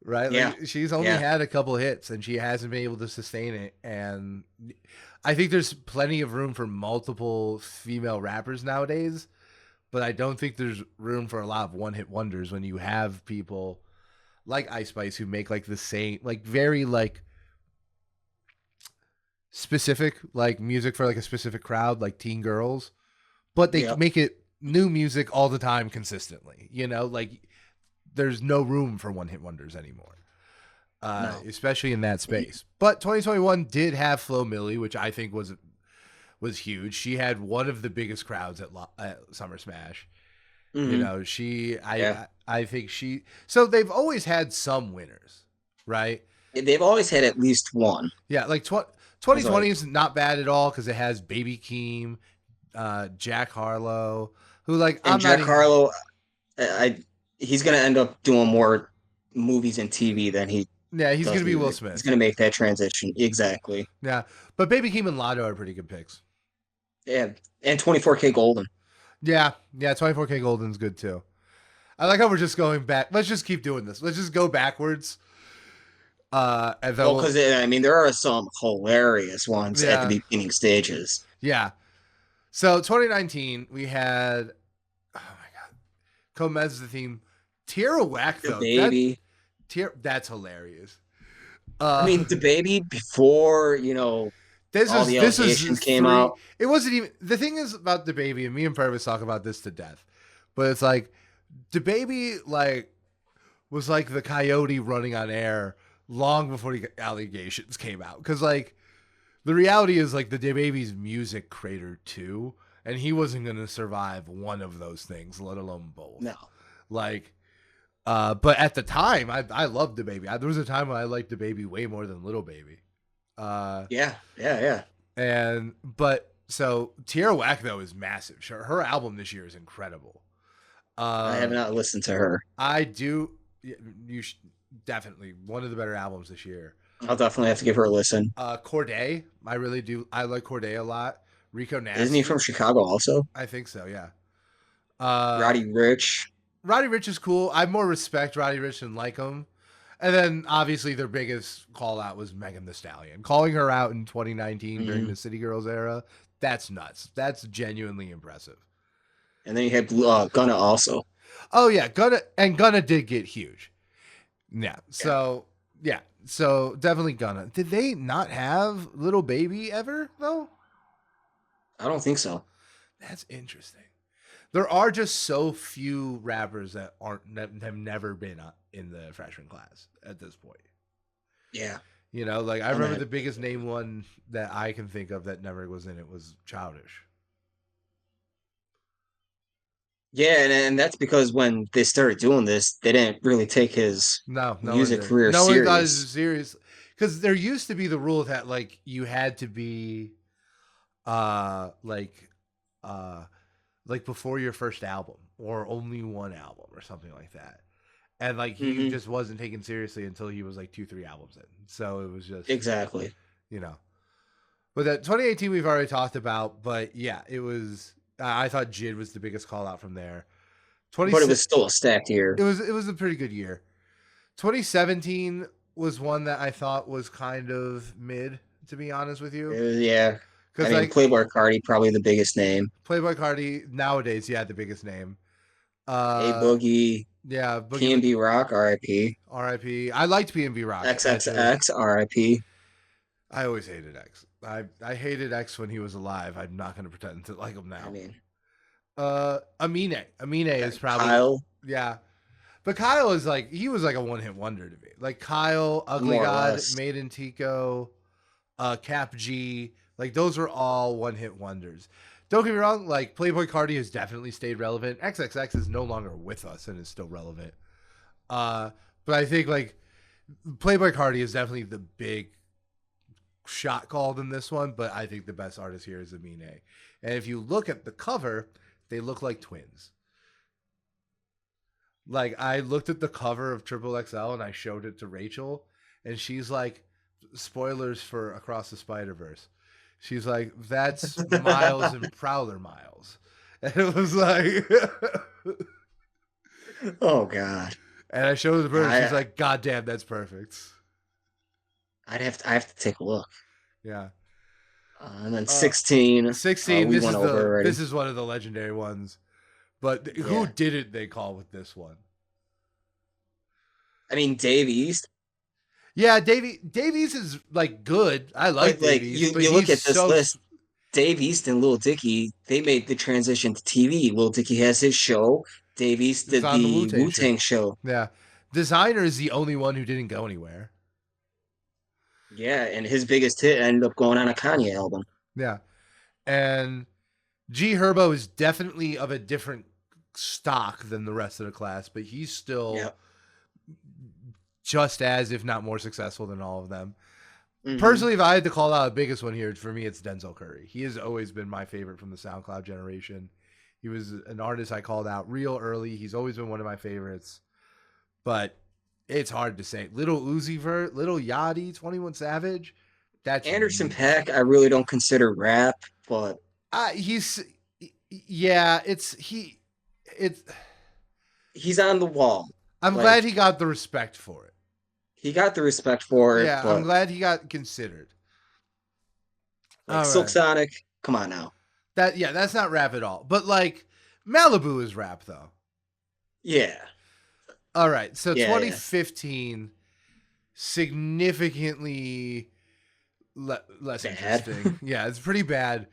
Right, Yeah, like she's only yeah. had a couple hits and she hasn't been able to sustain it. And I think there's plenty of room for multiple female rappers nowadays, but I don't think there's room for a lot of one-hit wonders when you have people like Ice Spice who make like the same, like very like specific like music for like a specific crowd, like teen girls, but they Yep. make it new music all the time consistently. Like there's no room for one hit wonders anymore, No. especially in that space. But 2021 did have Flo Milli, which I think was huge. She had one of the biggest crowds at Summer Smash. Hmm. She Yeah. I think she. So they've always had some winners, right? They've always had at least one. Yeah, like It's like 2020 is not bad at all because it has Baby Keem, Jack Harlow, who like and I'm not Jack even. Harlow, I he's gonna end up doing more movies and TV than he Yeah, he's does gonna be Will music. He's Smith. gonna make that transition. Exactly. Yeah, but Baby Keem and Lotto are pretty good picks. Yeah. And 24K Golden. Yeah, yeah, 24K Golden's good too. I like how we're just going back. Let's just keep doing this. Let's just go backwards. And then Well, because I mean there are some hilarious ones at the yeah, beginning stages. yeah. So 2019, we had oh my god, Comez the theme. Tierra Whack The though. That Baby. that's hilarious. I Uh, mean, the Baby before, all the this is allegations came out. three. It wasn't even the thing is about the baby, and me and Purvis talk about this to death. But it's like the baby like was like the coyote running on air long before the allegations came out. Because like the reality is like the baby's music cratered too, and he wasn't going to survive one of those things, let alone both. No. Like, but at the time, I loved the baby. There was a time when I liked the baby way more than little baby. Uh, Yeah, yeah, yeah. but so Tierra Whack though is massive. Sure, her album this year is incredible. I have Uh, not listened to her. I do. You should, definitely one of the better albums this year. I'll definitely have to give her a listen. Corday, I really do. I like Corday a lot. Rico Isn't he from Nasty, Chicago also? I think so. Yeah. Uh, Roddy Rich. Roddy Rich is cool. I more respect Roddy Rich than like him. And then obviously their biggest call out was Megan Thee Stallion. Calling her out in 2019 during Mhm. the City Girls era, that's nuts. That's genuinely impressive. And then you had Gunna also. Oh yeah, Gunna did get huge. Yeah. Yeah. So definitely Gunna. Did they not have Little Baby ever though? I don't think so. That's interesting. There are just so few rappers that have never been in the freshman class at this point. Yeah. Like I And remember then the biggest name one that I can think of that never was in it was Childish. yeah, and that's because when they started doing this, they didn't really take his No, no one music did. career No one thought it was serious. serious because there used to be the rule that like you had to be uh like uh like before your first album or only one album or something like that. And like he Hmm. just wasn't taken seriously until he was like 2, 3 albums in. So it was just, Exactly. you know. But that 2018 we've already talked about, but yeah, it was I thought Jid was the biggest call out from there. But it 26 was still a stacked year. it was a pretty good year. 2017 was one that I thought was kind of mid, to be honest with you. Yeah. I Cuz mean, like Playboy Cardi, probably the biggest name. Playboy Cardi nowadays, yeah, the biggest name. A Uh Boogie, yeah, Boogie PNB Rock, RIP. RIP. I liked PNB Rock actually. XXX, RIP. I always hated X. I hated X when he was alive. I'm not going to pretend to like him I now. mean, Amine is probably, Kyle, yeah. But Kyle is like, he was like a one hit wonder to me. Like Kyle, Ugly more or God, less. Made in Tico, Cap G, like those are all one hit wonders. Don't get me wrong, like Playboy Cardi has definitely stayed relevant. XXX is no longer with us and is still relevant. Uh, but I think like Playboy Cardi is definitely the big shot called in this one, but I think the best artist here is Amine. And if you look at the cover, they look like twins. Like I looked at the cover of Triple XL and I showed it to Rachel, and she's like, spoilers for Across the Spider Verse. She's like, that's Miles and Prowler Miles, and it was like, Oh God. and I showed her the bird. She's I like, God damn, that's perfect. I have to take a look. Yeah. And then Uh, 16, 16. we went over This already. is one of the legendary ones. But who Yeah. didn't they call with this one? I mean, Dave East, Yeah, Davies is like good. I like but like Davies, but you look he's at this so list, Dave East and Lil Dicky, they made the transition to TV. Lil Dicky has his show. Dave East it's did on the Wu the Tang Wu shit. Tang show. Yeah, Designer is the only one who didn't go anywhere. Yeah, and his biggest hit ended up going on a Kanye album. Yeah, and G Herbo is definitely of a different stock than the rest of the class, but he's still Yeah. just as, if not more, successful than all of them. Hmm. Personally, if I had to call out a biggest one here, for me, it's Denzel Curry. He has always been my favorite from the SoundCloud generation. He was an artist I called out real early. He's always been one of my favorites, but it's hard to say. Little Uzi Vert, Little Yachty, 21 Savage. That's Anderson Paak, I really don't consider rap, but he's yeah. It's. he's on the wall. I'm glad Like he got the respect for it. he got the respect for it, Yeah, I'm but glad he got considered. like All Silk right. Sonic, come on now. That's not rap at all. But like Malibu is rap though. Yeah. All right. So Yeah, yeah. 2015 significantly less Bad. interesting. Yeah, it's pretty bad.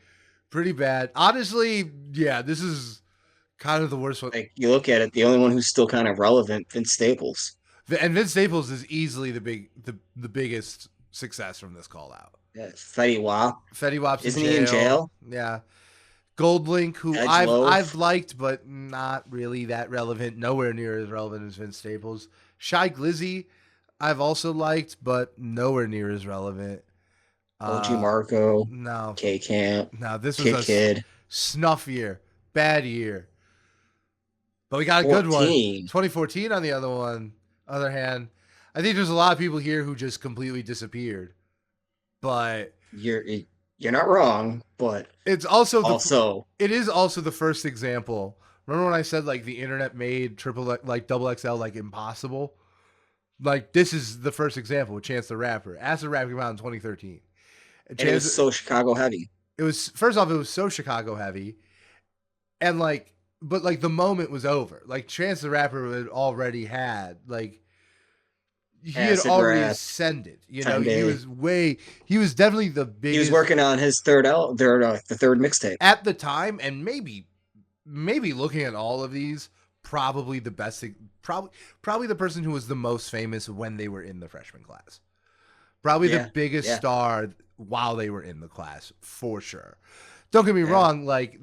Pretty bad. Honestly, yeah, this is kind of the worst one. Like you look at it, the only one who's still kind of relevant, Vince Staples. And Vince Staples is easily the biggest success from this call out. Yeah, Fetty Wap. Fetty Wap's in Isn't he in jail. jail? Yeah. Goldlink, who Edge I've Loaf. liked, but not really that relevant. Nowhere near as relevant as Vince Staples. Shy Glizzy, I've also liked, but nowhere near as relevant. OG Uh, Marco. no, K Camp. no, this was Kid a Kid. snuff year, bad year. But we got a good one. 14. 2014 on the other hand, I think there's a lot of people here who just completely disappeared. But You're you're not wrong, but it's also also it is also the first example. Remember when I said like the internet made like double XL like impossible? Like this is the first example with Chance the Rapper. Acid Rap came out in 2013. and it Chance, was so Chicago heavy. it was first off, it was so Chicago heavy, and like, but like the moment was over. Like Chance the Rapper had already had like he had Acid already rap, ascended. You know, 10 Day. he was definitely the He was biggest working on his the third mixtape. at the time, and maybe looking at all of these, probably the best, probably the person who was the most famous when they were in the freshman class. Probably the Yeah, biggest yeah, star while they were in the class, for sure. Don't get me yeah. wrong, like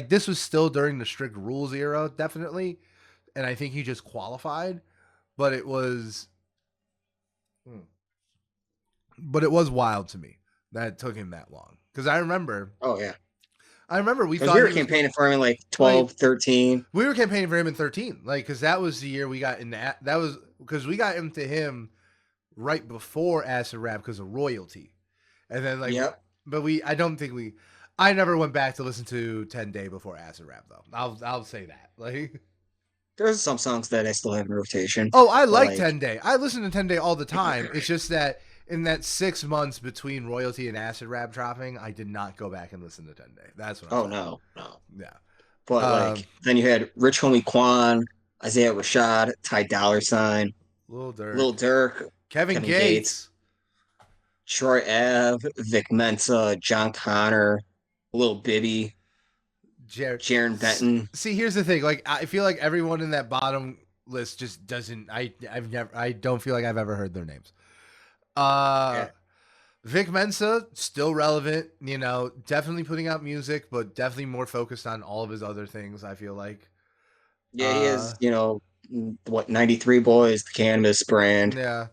this was still during the strict rules era, definitely, and I think he just qualified, but it was, but it was wild to me. that took him that long. Because I remember, Oh yeah, we because we thought were he was campaigning for him in like like 12, 13. we were campaigning for him in 13, like because that was the year we got in that was because we got into him right before Acid Rap because of royalty, and then like, Yep. but I don't think I never went back to listen to 10 Day before Acid Rap though. I'll say that like. There's some songs that I still have in rotation, Oh, I but like like 10 Day. I listen to 10 Day all the time. It's just that in that 6 months between royalty and Acid Rap dropping, I did not go back and listen to 10 Day. That's what I'm oh saying. no, no. Yeah. But Um, like then you had Rich Homie Quan, Isaiah Rashad, Ty Dollar Sign, Lil Durk, Lil Durk, Kevin Kevin Gates, Gates, Troy Ave, Vic Mensa, John Connor, Lil Bibby, Jared. Jaron Benton. See, here's the thing. Like, I feel like everyone in that bottom list just doesn't. I don't feel like I've ever heard their names. Uh, Yeah, Vic Mensa still relevant. You know, definitely putting out music, but definitely more focused on all of his other things. I feel like. yeah, he Uh, is, what, 93 Boys, the cannabis brand. yeah.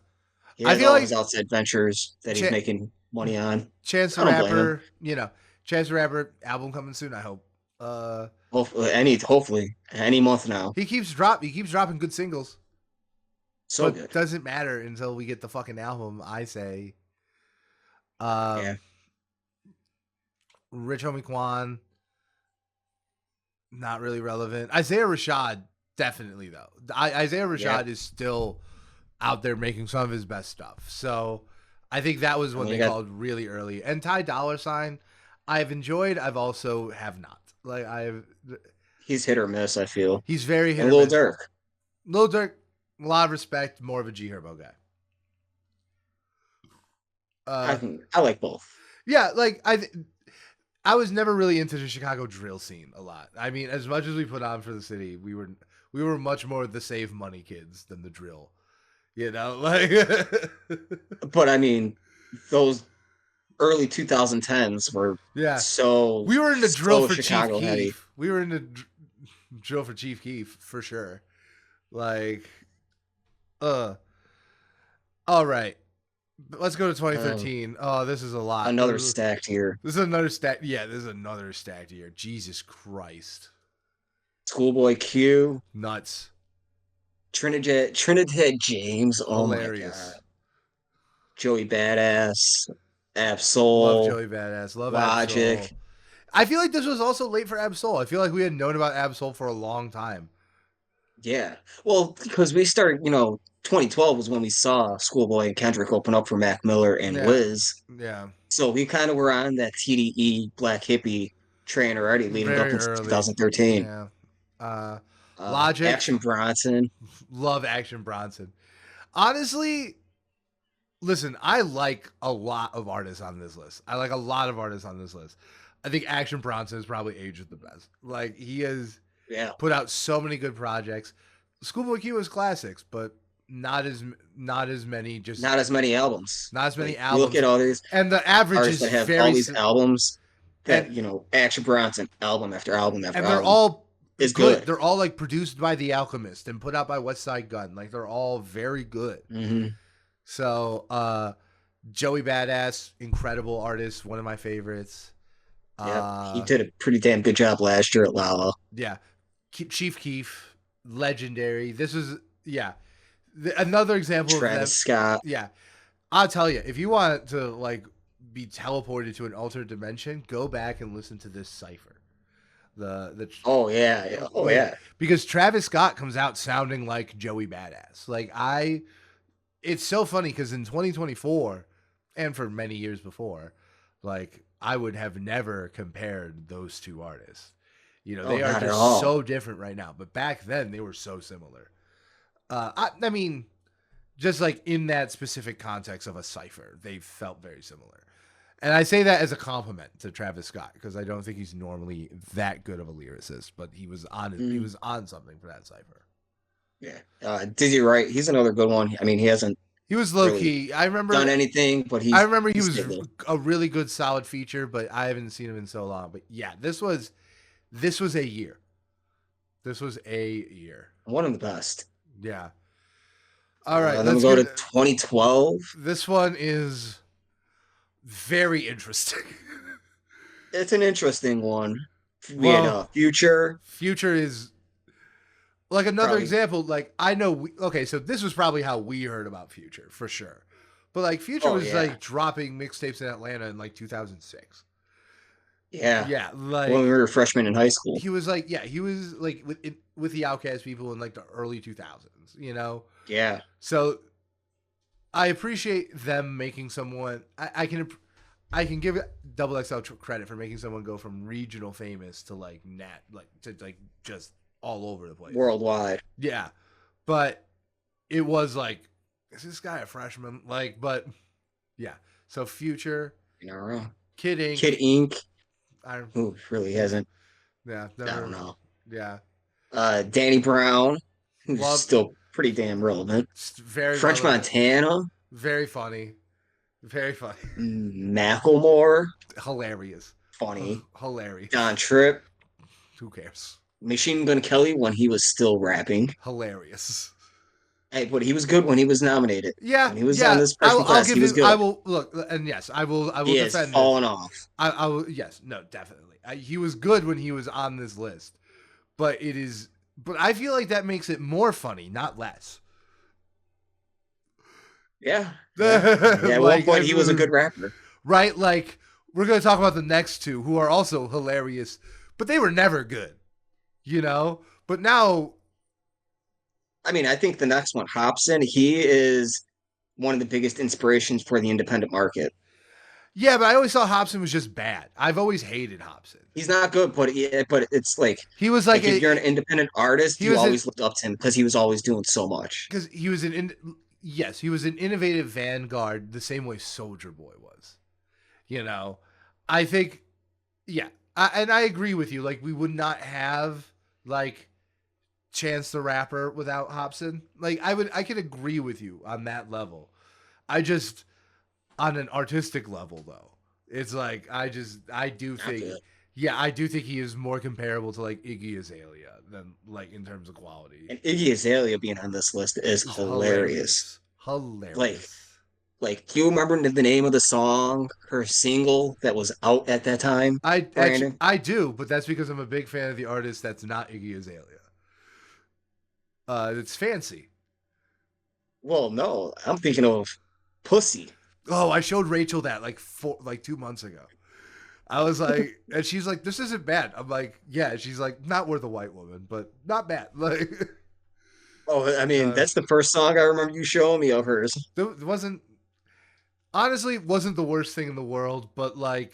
He I has feel all of his like outside ventures that he's Ch- making money on. Chance the I don't blame him. Rapper, Chance the Rapper album coming soon. I hope. Uh, Hopefully any month now. he keeps dropping good singles, So but good. doesn't matter until we get the fucking album. I say, Yeah. um, Rich Homie Quan, not really relevant. Isaiah Rashad, definitely though. Isaiah Yeah. Rashad is still out there making some of his best stuff. So I think that was I what mean, they you got called really early. And Ty Dollar Sign, I've enjoyed. I've also have not. Like he's hit or miss, I feel. he's very hit And or Lil miss. Durk. Lil Durk, a lot of respect, more of a G Herbo guy. Uh, I like both. yeah, like I was never really into the Chicago drill scene a lot. I mean, as much as we put on for the city, we were much more the save money kids than the drill. You know, like But I mean, those early 2010s were yeah, so we were into drill so for Chief Chicago heavy. Keef. We were into drill for Chief Keef for sure. Like, uh, all right. Let's go to Um, 2013. Oh, this is a lot. another stacked year. This is another stack. Yeah, this is another stacked year. Jesus Christ. Schoolboy Q, Nuts. Trinidad James. Oh my God. Hilarious. Joey Badass, Love Absol, Joey Badass. Love Logic. Absol. I feel like this was also late for Absol. I feel like we had known about Absol for a long time. Yeah. Well, because we started, 2012 was when we saw Schoolboy and Kendrick open up for Mac Miller and Yeah. Wiz. Yeah. So we kind of were on that TDE Black Hippie train already leading up Very into early. 2013. Yeah. Uh Logic. Action Bronson. Love Action Bronson. Honestly, listen, I like a lot of artists on this list. I like a lot of artists on this list. I think Action Bronson is probably aged the best. Like he has Yeah. put out so many good projects. Schoolboy Q is classics, but not as many. Just Not as many albums. not as many Like you look albums, at all these and the average artists is that have all very these albums and that, Action Bronson album after album after and they're album all is good. good. They're all like produced by The Alchemist and put out by West Side Gun. Like they're all very good. Hmm. So Joey Badass, incredible artist, one of my favorites. Yeah. He Uh did a pretty damn good job last year at Lala. yeah. Chief Keef, legendary. This is yeah. Another example of them. Travis Scott. Yeah. I'll tell you, if you want to like be teleported to an alternate dimension, go back and listen to this cipher. The Oh yeah, yeah. Oh like yeah. because Travis Scott comes out sounding like Joey Badass. It's so funny because in 2024 and for many years before, like I would have never compared those two artists. You know, Oh, they are not at just all. so different right now, but back then they were so similar. I mean, just like in that specific context of a cipher, they felt very similar. And I say that as a compliment to Travis Scott because I don't think he's normally that good of a lyricist, but he Mm, was on something for that cipher. yeah. Dizzy Wright, he's another good one. I mean, he hasn't He was low really key. done anything, but I remember he he's was good though. a really good solid feature, but I haven't seen him in so long. But yeah, this was a year. This was a year. One of the best. Yeah. All right, Then we let's go to get 2012. this one is Very interesting. It's an interesting one. We had Well, Future, Future is like another probably. example. Like I know, okay, so this was probably how we heard about Future for sure. But like Future Oh was yeah, like dropping mixtapes in Atlanta in like 2006. yeah. Yeah, When we like were freshmen in high school. he was like, yeah, he was like with the Outcast people in like the early 2000s, you know? Yeah, So I appreciate them making someone. I can give Double XL credit for making someone go from regional famous to like to like just all over the place. worldwide. Yeah, but it was like, is this guy a freshman? Like, but yeah. So Future, You know, Kid Ink. Kid Ink. I Who really hasn't? yeah I don't never know. yeah Danny Brown, who's love still pretty damn relevant. very French relevant, Montana, very funny, very funny, Macklemore, hilarious, funny. hilarious. Don Tripp, Who cares? Machine Gun Kelly when he was still rapping. Hilarious. Hey, but he was good when he was nominated. Yeah, When he was on yeah. this freshman I'll class, give he was him. I good. will look, and yes, I will. I will He has defend this. fallen off. I will. Yes, no, definitely. He was good when he was on this list, but it is. But I feel like that makes it more funny, not less. Yeah, yeah. Yeah, at one Like, point, he was a good rapper. right? Like we're gonna talk about the next two, who are also hilarious, but they were never good, you know. But now, I mean, I think the next one, Hobson, he is one of the biggest inspirations for the independent market. yeah, but I always thought Hobson was just bad. I've always hated Hobson. He's not good, but it's He was like like if you're an a independent artist, he you was a always looked up to him because he was always doing so much. because he was yes, he was an innovative vanguard the same way Soldier Boy was. You know, I think yeah, and I agree with you. Like we would not have like Chance the Rapper without Hobson. Like I could agree with you on that level. I just on an artistic level though, it's like I do Not think good. yeah, I do think he is more comparable to like Iggy Azalea than like in terms of quality. And Iggy Azalea being on this list is It's hilarious. hilarious. Like, Hilarious. do you remember the name of the song, her single that was out at that time, Brandon? I do, but that's because I'm a big fan of the artist that's not Iggy Azalea. It's Fancy. Well, no, I'm thinking of Pussy. Oh, I showed Rachel that like 2 months ago. I was like, and she's like, "This isn't bad." I'm like, "Yeah." She's like, "Not worth a white woman, but not bad." Like, Oh, I mean, uh, that's the first song I remember you showing me of hers. it wasn't honestly wasn't the worst thing in the world, but like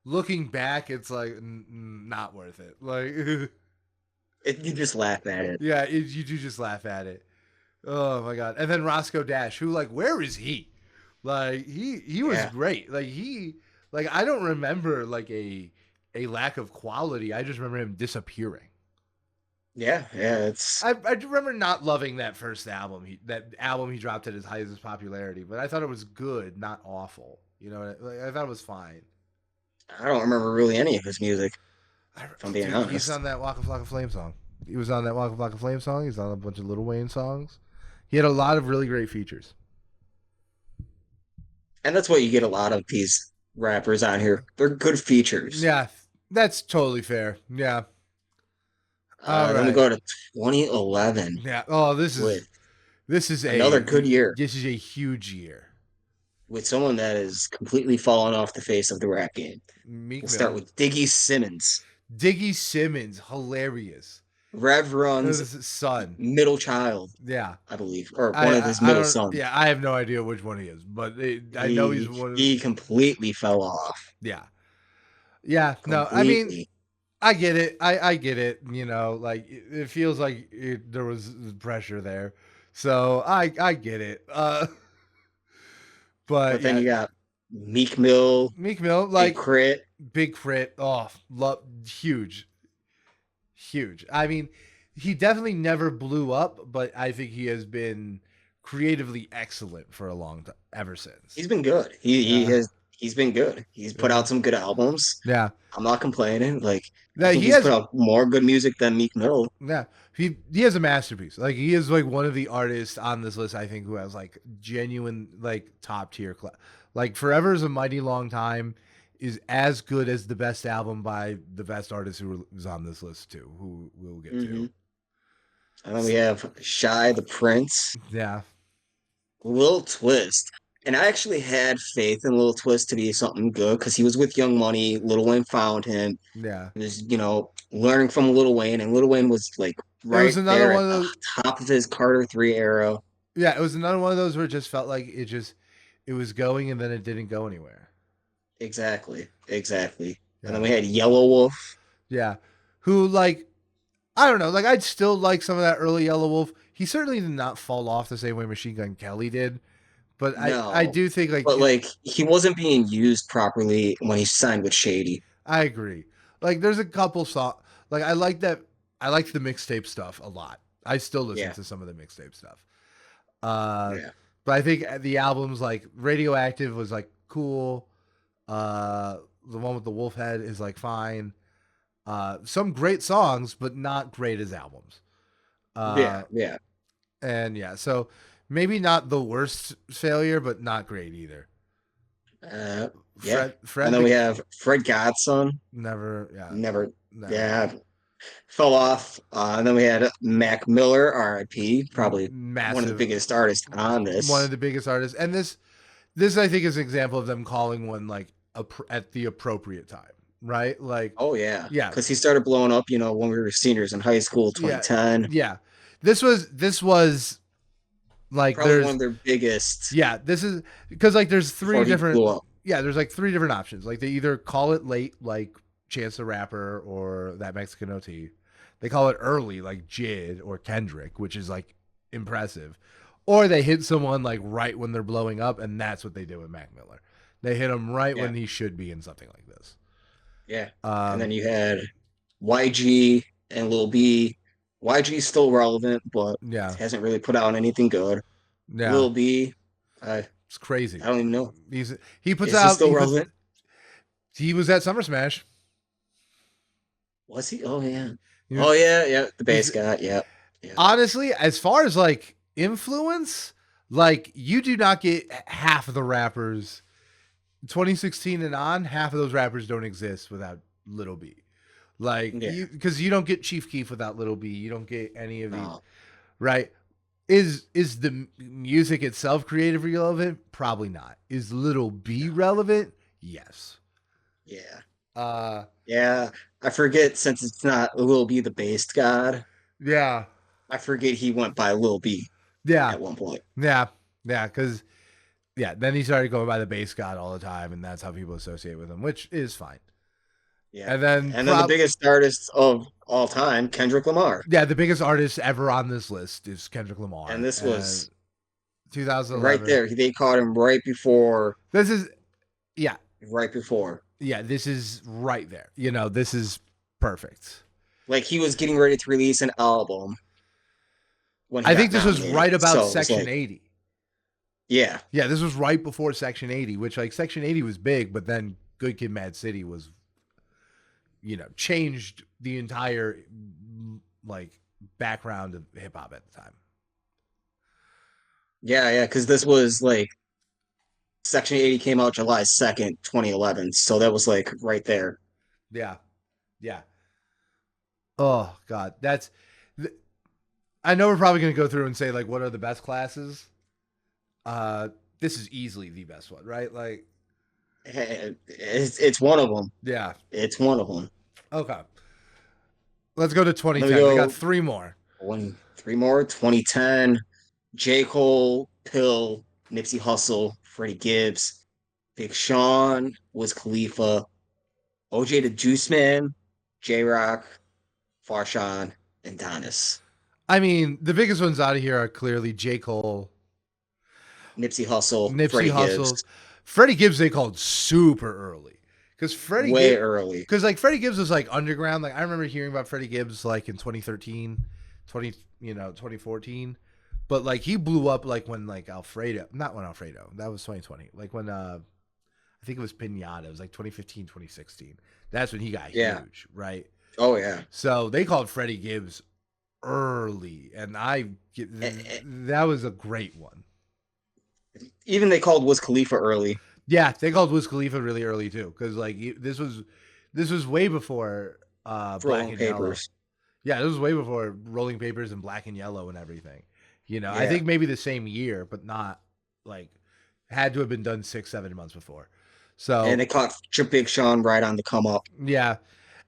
looking back, it's like not worth it. Like, You just laugh at it. yeah, you do just laugh at it. Oh my god! And then Roscoe Dash, who like, where is he? Like he was Yeah, great. Like I don't remember like a lack of quality. I just remember him disappearing. yeah, yeah. It's I remember not loving that first album. That album he dropped at his height of his popularity, but I thought it was good, not awful. You know, like, I thought it was fine. I don't remember really any of his music, I, if I'm being dude, he's honest. on that Waka Flocka Flame song. He was on that Waka Flocka Flame song. He's on a bunch of Lil Wayne songs. He had a lot of really great features. And that's what you get a lot of these rappers on here. They're good features. Yeah, that's totally fair. Yeah. All Then we right. go to 2011 Yeah. Oh, with this is another good year a huge year. with someone that is completely fallen off the face of the rap game. Meek We'll start Mill, with Diggy Simmons, Diggy Simmons, hilarious. Rev Run's Son. middle child, Yeah. I believe, or one of his I middle don't. sons. Yeah, I have no idea which one he is, but I know he's one. He completely fell off. Yeah. Yeah. No, I mean, Completely. I get it. I get it. You know, like it feels like there was pressure there, so I get it. But But then yeah, you got Meek Mill, Meek Mill, Big like Crit. Big Crit. Oh, love, huge, huge. I mean, he definitely never blew up, but I think he has been creatively excellent for a long time, ever since. He's been good. Yeah, He's been good. He's put yeah, out some good albums. yeah. I'm not complaining. Like I That think he he's put has. out more good music than Meek Mill. Yeah, he has a masterpiece. Like he is like one of the artists on this list. I think who has like genuine like top tier Like Forever is a Mighty Long Time is as good as the best album by the best artist who was on this list too, who we'll get to. Hmm. And then we have Shy the Prince, Yeah, Lil Twist. And I actually had faith in Lil Twist to be something good because he was with Young Money. Lil Wayne found him. yeah. He was, learning from Lil Wayne, and Lil Wayne was like It was right another there one at of the those. top of his Carter 3 era. Yeah, it was another one of those where it just felt like it was going and then it didn't go anywhere. Exactly. Exactly. And then Yeah, we had Yellow Wolf. yeah. Who like I don't know. Like I'd still like some of that early Yellow Wolf. He certainly did not fall off the same way Machine Gun Kelly did, but I No, do think like but like he wasn't being used properly when he signed with Shady. I agree. Like there's a couple songs like I like that I like the mixtape stuff a lot. I still listen Yeah. to some of the mixtape stuff. Uh Yeah. but I think the albums like Radioactive was like cool. The one with the wolf head is like fine. Some great songs, but not great as albums. Yeah. Uh Yeah. and yeah, so maybe not the worst failure, but not great either. Uh, yeah. And Fred then we the have Fred Godson. never, yeah, Never, never. yeah, fell off. And then we had Mac Miller, R.I.P. Probably one of the Massive, biggest artists on one of this. the biggest artists, and this I think is an example of them calling one like at the appropriate time, right? Like, Oh yeah, yeah, because he started blowing up, when we were seniors in high school, yeah, 2010. yeah. This was like Probably one there's of their biggest yeah, this is because like there's before three he different blew up. yeah, there's like three different options. Like they either call it late, like Chance the Rapper or that Mexican OT. They call it early, like Jid or Kendrick, which is like impressive. Or they hit someone like right when they're blowing up, and that's what they did with Mac Miller. They hit him right Yeah, when he should be in something like this. yeah. And then Um, you had YG and Lil B. YG's still relevant, but yeah, hasn't really put out anything good. yeah, Lil B, I it's crazy. I don't even know. He puts Is he out still relevant? he was at Summer Smash. Was he? Oh yeah. He was, Oh yeah, yeah. The bass he's guy. Yeah, yeah. honestly, as far as like influence, like you do not get half of the rappers 2016 and on, half of those rappers don't exist without Little B. Like Yeah. because you don't get Chief Keef without Little B. You don't get any of these, No. right? Is the music itself creatively relevant? Probably not. Is Little B No. relevant? Yes. Yeah. Uh Yeah. I forget since it's not Lil B the bass god. yeah. I forget he went by Lil B Yeah. at one point. Yeah. Yeah, cuz yeah, then he started going by the bass god all the time and that's how people associate with him, which is fine. Yeah. And then And then the biggest artist of all time, Kendrick Lamar. yeah, the biggest artist ever on this list is Kendrick And Lamar. this And was right 2011. there. They caught him right before, This is yeah, right before. yeah, this is right there. You know, this is perfect. Like he was getting ready to release an album when he I got think this was nominated. right about So it was Section like, 80. yeah, Yeah, this was right before Section 80, which like Section 80 was big, but then Good Kid Mad City was, you know, changed the entire like background of hip hop at the time. yeah, yeah. Because this was like Section 80 came out July 2nd, 2011. So that was like right there. Yeah. Yeah. Oh god, that's I know we're probably going to go through and say like what are the best classes? This is easily the best one, right? Like It's one of them. yeah. It's one of them. Okay. Let's go to Let me 2010. We got go three more. three more. 2010, J. Cole, Pill, Nipsey Hussle, Freddie Gibbs, Big Sean, Wiz Khalifa, OJ the Juice Man, J Rock, Farshawn, and Donis. I mean, the biggest ones out of here are clearly J. Cole, Nipsey Hussle, Nipsey Freddie Hussle. Gibbs, Freddie Gibbs they called super early. Because way early. because like Freddie Gibbs was like underground. Like I remember hearing about Freddie Gibbs like in 2013, 2014. But like he blew up like when like Alfredo, not when Alfredo, that was 2020. Like when I think it was Pinata. It was like 2015, 2016. That's when he got Yeah. huge, right? Oh yeah. So they called Freddie Gibbs early, and Eh, that was a great one. Even they called Wiz Khalifa early. Yeah, they called Wiz Khalifa really early too, because like this was way before Black Rolling and Yellow. Papers. Yeah, this was way before Rolling Papers and Black and Yellow and everything. I Yeah. think maybe the same year, but not like had to have been done 6, 7 months before. And So they caught Big Sean right on the come up. yeah,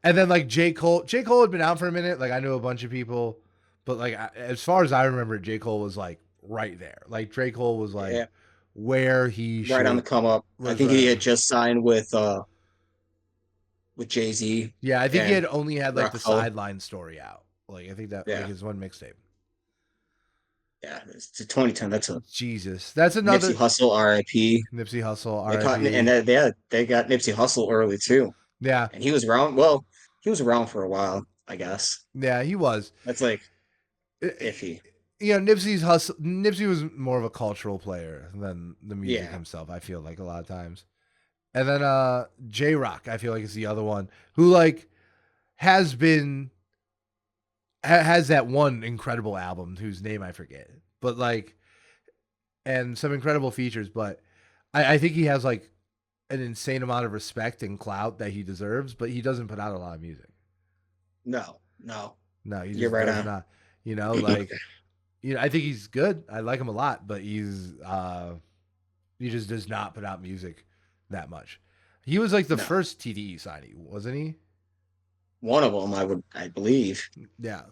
and then like J. Cole had been out for a minute. Like I knew a bunch of people, but like as far as I remember, J. Cole was like right there. Like J. Cole was like Yeah. where he Right on the should come up. I was think he right. had just signed with Jay-Z Yeah, I think he and had only had like the Rockefeller. sideline story out. Like I think that like Yeah. his one mixtape. Yeah. It's 2010. That's a Jesus, that's Nipsey another Hussle, RIP. Nipsey Hussle, They caught and R.I.P. they got Nipsey Hussle early too. Yeah, And he was around. Well, he was around for a while, I guess. yeah, he was. That's like It, iffy. Nipsey's hustle. Nipsey was more of a cultural player than the music Yeah. himself. I feel like a lot of times. And then J Rock, I feel like is the other one who like has been has that one incredible album whose name I forget, but like and some incredible features. But I think he has like an insane amount of respect and clout that he deserves, but he doesn't put out a lot of music. No, no. No, he You're just right does on. not. Like I think he's good. I like him a lot, but he just does not put out music that much. He was like the No. first TDE signing, wasn't he? One of them, I believe. Yeah.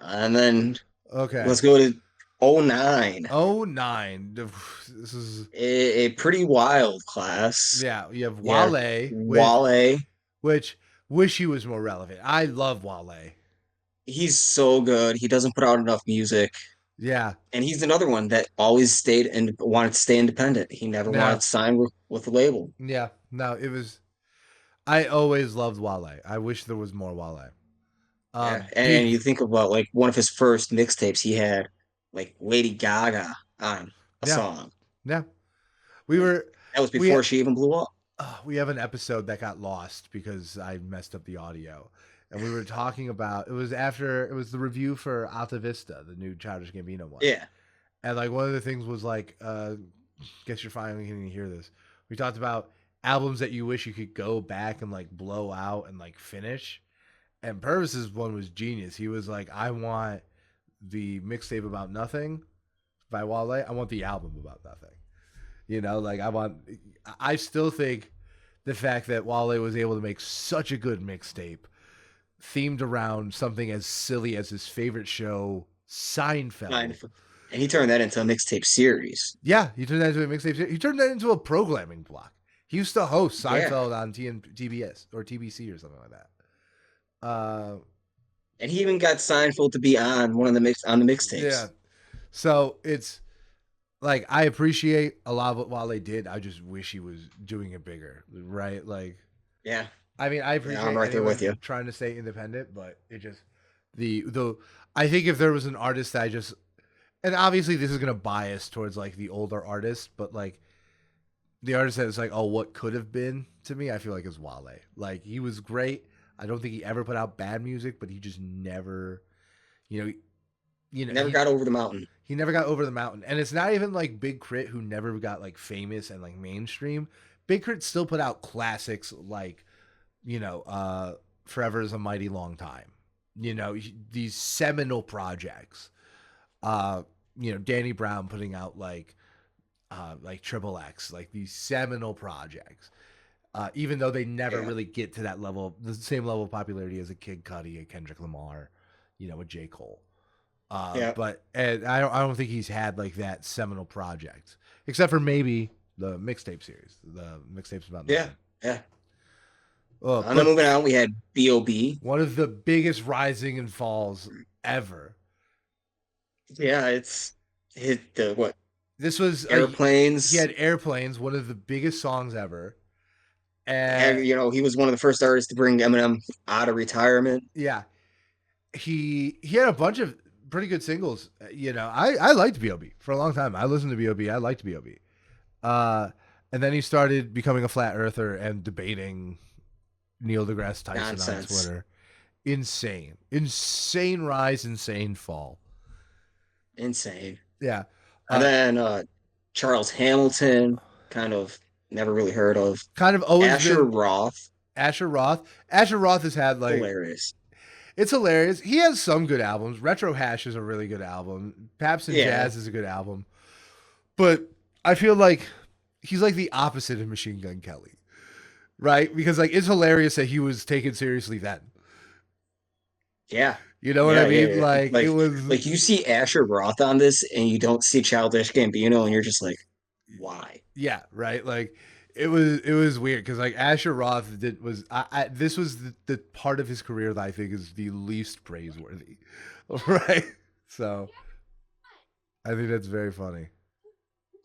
And then Okay. let's go to '09. Oh nine. This is A pretty wild class. yeah. You have Yeah, Wale, Wale. which wish he was more relevant. I love Wale. He's so good. He doesn't put out enough music. Yeah. And he's another one that always stayed and wanted to stay independent. He never Yeah. wanted to sign with a label. Yeah. No, it was. I always loved Wale. I wish there was more Wale. Yeah. And Big. you think about like one of his first mixtapes, he had like Lady Gaga on a Yeah. song. Yeah. We Like were. that was We before she even blew up. we have an episode that got lost because I messed up the audio. And we were talking about it was the review for Alta Vista, the new Childish Gambino one. Yeah. And like one of the things was like, guess you're finally getting to hear this. We talked about albums that you wish you could go back and like blow out and like finish. And Purvis's one was genius. He was like, I want the mixtape about nothing by Wale. I want the album about nothing. Like I still think the fact that Wale was able to make such a good mixtape themed around something as silly as his favorite show, Fine. Seinfeld. And he turned that into a mixtape series. Yeah, he turned that into a mixtape. He turned that into a programming block. He used to host Yeah. Seinfeld on TBS or TBC or something like that. And he even got Seinfeld to be on one of the Yeah. mixtapes. So it's like I appreciate a lot of what Wale did. I just wish he was doing it bigger, right? Like, Yeah. I mean, I Yeah, appreciate I'm right there with you. anyone trying to stay independent, but it just the I think if there was an artist that I just and obviously this is gonna bias towards like the older artists, but like the artist that is like, oh, what could have been to me, I feel like is Wale. Like he was great. I don't think he ever put out bad music, but he just never, you know, Never got over the mountain. he never got over the mountain. And it's not even like Big Crit who never got like famous and like mainstream. Big Crit still put out classics like, Forever is a Mighty Long Time. These seminal projects. Danny Brown putting out like Triple X, like these seminal projects. Even though they never Yeah. really get to that level, the same level of popularity as a Kid Cudi, a Kendrick Lamar, a J. Cole. Yeah. But I don't think he's had like that seminal project, except for maybe the mixtape series, the mixtapes about Yeah. nothing. Yeah. But Then moving on, we had B.O.B. one of the biggest rising and falls ever. Yeah, it's hit the what This was airplanes. he had Airplanes, one of the biggest songs ever. And, And he was one of the first artists to bring Eminem out of retirement. yeah, he had a bunch of pretty good singles. I liked B.O.B. for a long time. I listened to B.O.B. I liked B.O.B. And then he started becoming a flat earther and debating Neil deGrasse Tyson Nonsense. on Twitter. Insane rise, insane fall. Insane. Yeah. And then Charles Hamilton, kind of never really heard of. Kind of always Asher been Roth, Asher Roth. Asher Roth has had like hilarious. it's hilarious. He has some good albums. Retro Hash is a really good album. Paps and Yeah, Jazz is a good album. But I feel like he's like the opposite of Machine Gun Kelly, right? Because like it's hilarious that he was taken seriously then. yeah, You know what I yeah, yeah, mean? yeah. Like it Like, was like you see Asher Roth on this, and you don't see Childish Gambino, and you're just like, why? yeah, right. Like it was weird because like Asher Roth this was the part of his career that I think is the least praiseworthy, right? So I think that's very funny.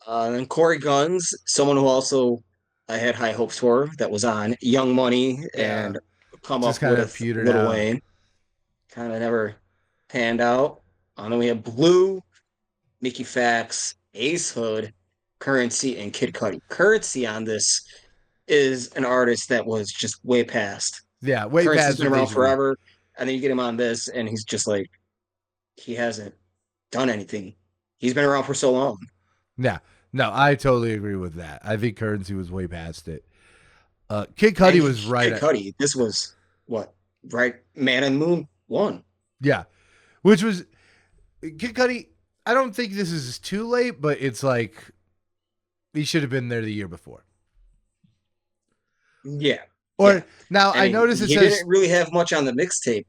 And then Corey Guns, someone who also I had high hopes for, that was on Young Money Yeah, and come just up kind of with petered Lil out. Wayne. Kind of never panned out. And then we have Blue, Mickey Fax, Ace Hood, Currency, and Kid Cudi. Currency on this is an artist that was just way past. Yeah, way Currency's past been what they around should be. forever, and then you get him on this, and he's just like he hasn't done anything. He's been around for so long. Yeah, no, I totally agree with that. I think Currency was way past it. Kid And Cudi was right Kid at Cudi, this was what, right? Man and Moon one. yeah, which was Kid Cudi. I don't think this is too late, but it's like he should have been there the year before. Yeah, yeah. Or now I And notice it he says didn't really have much on the mixtape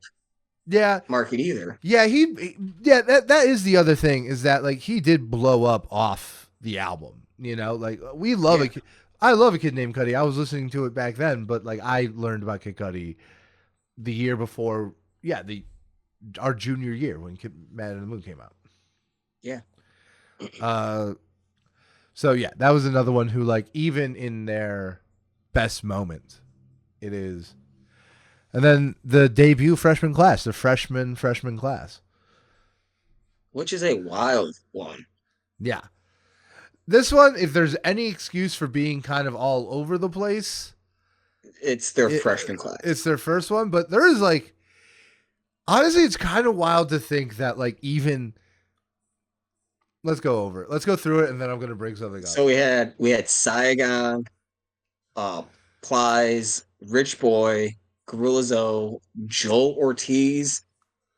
yeah, market either. yeah. Yeah. That is the other thing is that like he did blow up off the album. You know, like we love Yeah, it. I love a kid named Cudi. I was listening to it back then, but like I learned about Kid Cudi the year before. Yeah, the our junior year when Man in the Moon came out. yeah. Uh, so yeah, that was another one who like even in their best moment, it is. And then the debut freshman class, the freshman class. Which is a wild one. Yeah, this one, if there's any excuse for being kind of all over the place, It's their it, freshman class. it's their first one. But there is like honestly, it's kind of wild to think that like even let's go over it. Let's go through it, and then I'm gonna bring something up. So we had Saigon, uh, Plies, Rich Boy, Gorilla Zoe, Joel Ortiz,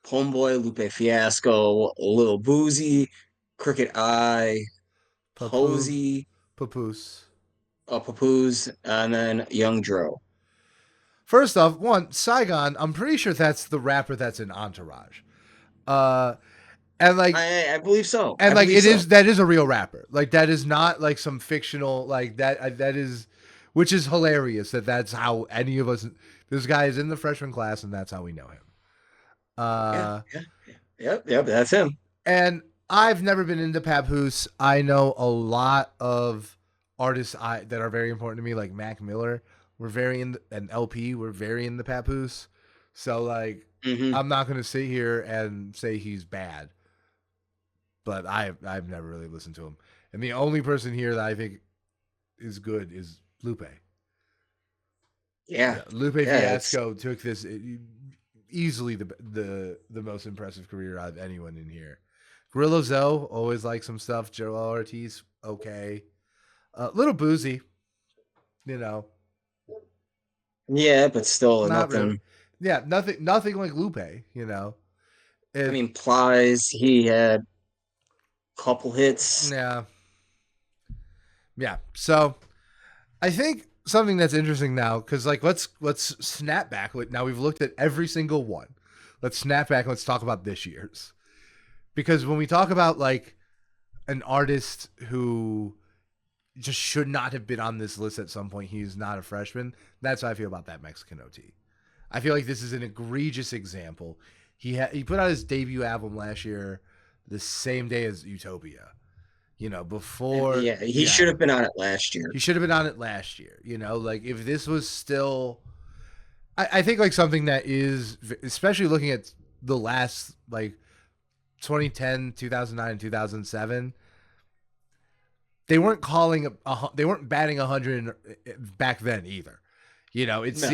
Homeboy, Lupe Fiasco, Lil Boozy, Crooked Eye, Papu, Posey, Papoose. Papoose, and then Young Dro. First off, one Saigon. I'm pretty sure that's the rapper that's in Entourage. Uh, and like I believe so. and I like believe it so. is that is a real rapper. Like that is not like some fictional like that. That is, which is hilarious. That's how any of us. This guy is in the freshman class, and that's how we know him. Yeah, Uh, yeah, yep. That's him. and I've never been into Papoose. I know a lot of artists that are very important to me, like Mac Miller. We're very in and LP. We're very in the Papoose. So like, Hmm. I'm not gonna sit here and say he's bad, but I've never really listened to him. And the only person here that I think is good is Lupe. Yeah, Yeah, Lupe yeah. It's Fiasco took this easily the most impressive career out of anyone in here. Gorilla Zoe always like some stuff. Joel Ortiz okay, little boozy, you know, yeah, but still not really. nothing. Yeah, nothing like Lupe, you know. I It mean, Plies, he had a couple hits. yeah yeah. So I think something that's interesting now because like let's snap back. Now we've looked at every single one. Let's snap back. And let's talk about this year's because when we talk about like an artist who just should not have been on this list at some point, he's not a freshman. That's how I feel about that Mexican OT. I feel like this is an egregious example. He put out his debut album last year, the same day as Utopia. You know, And before yeah, he yeah, should have been on it last year. he should have been on it last year. You know, like if this was still, I think like something that is, especially looking at the last like 2010, 2009, 2007, they weren't batting 100 back then either. You know, No.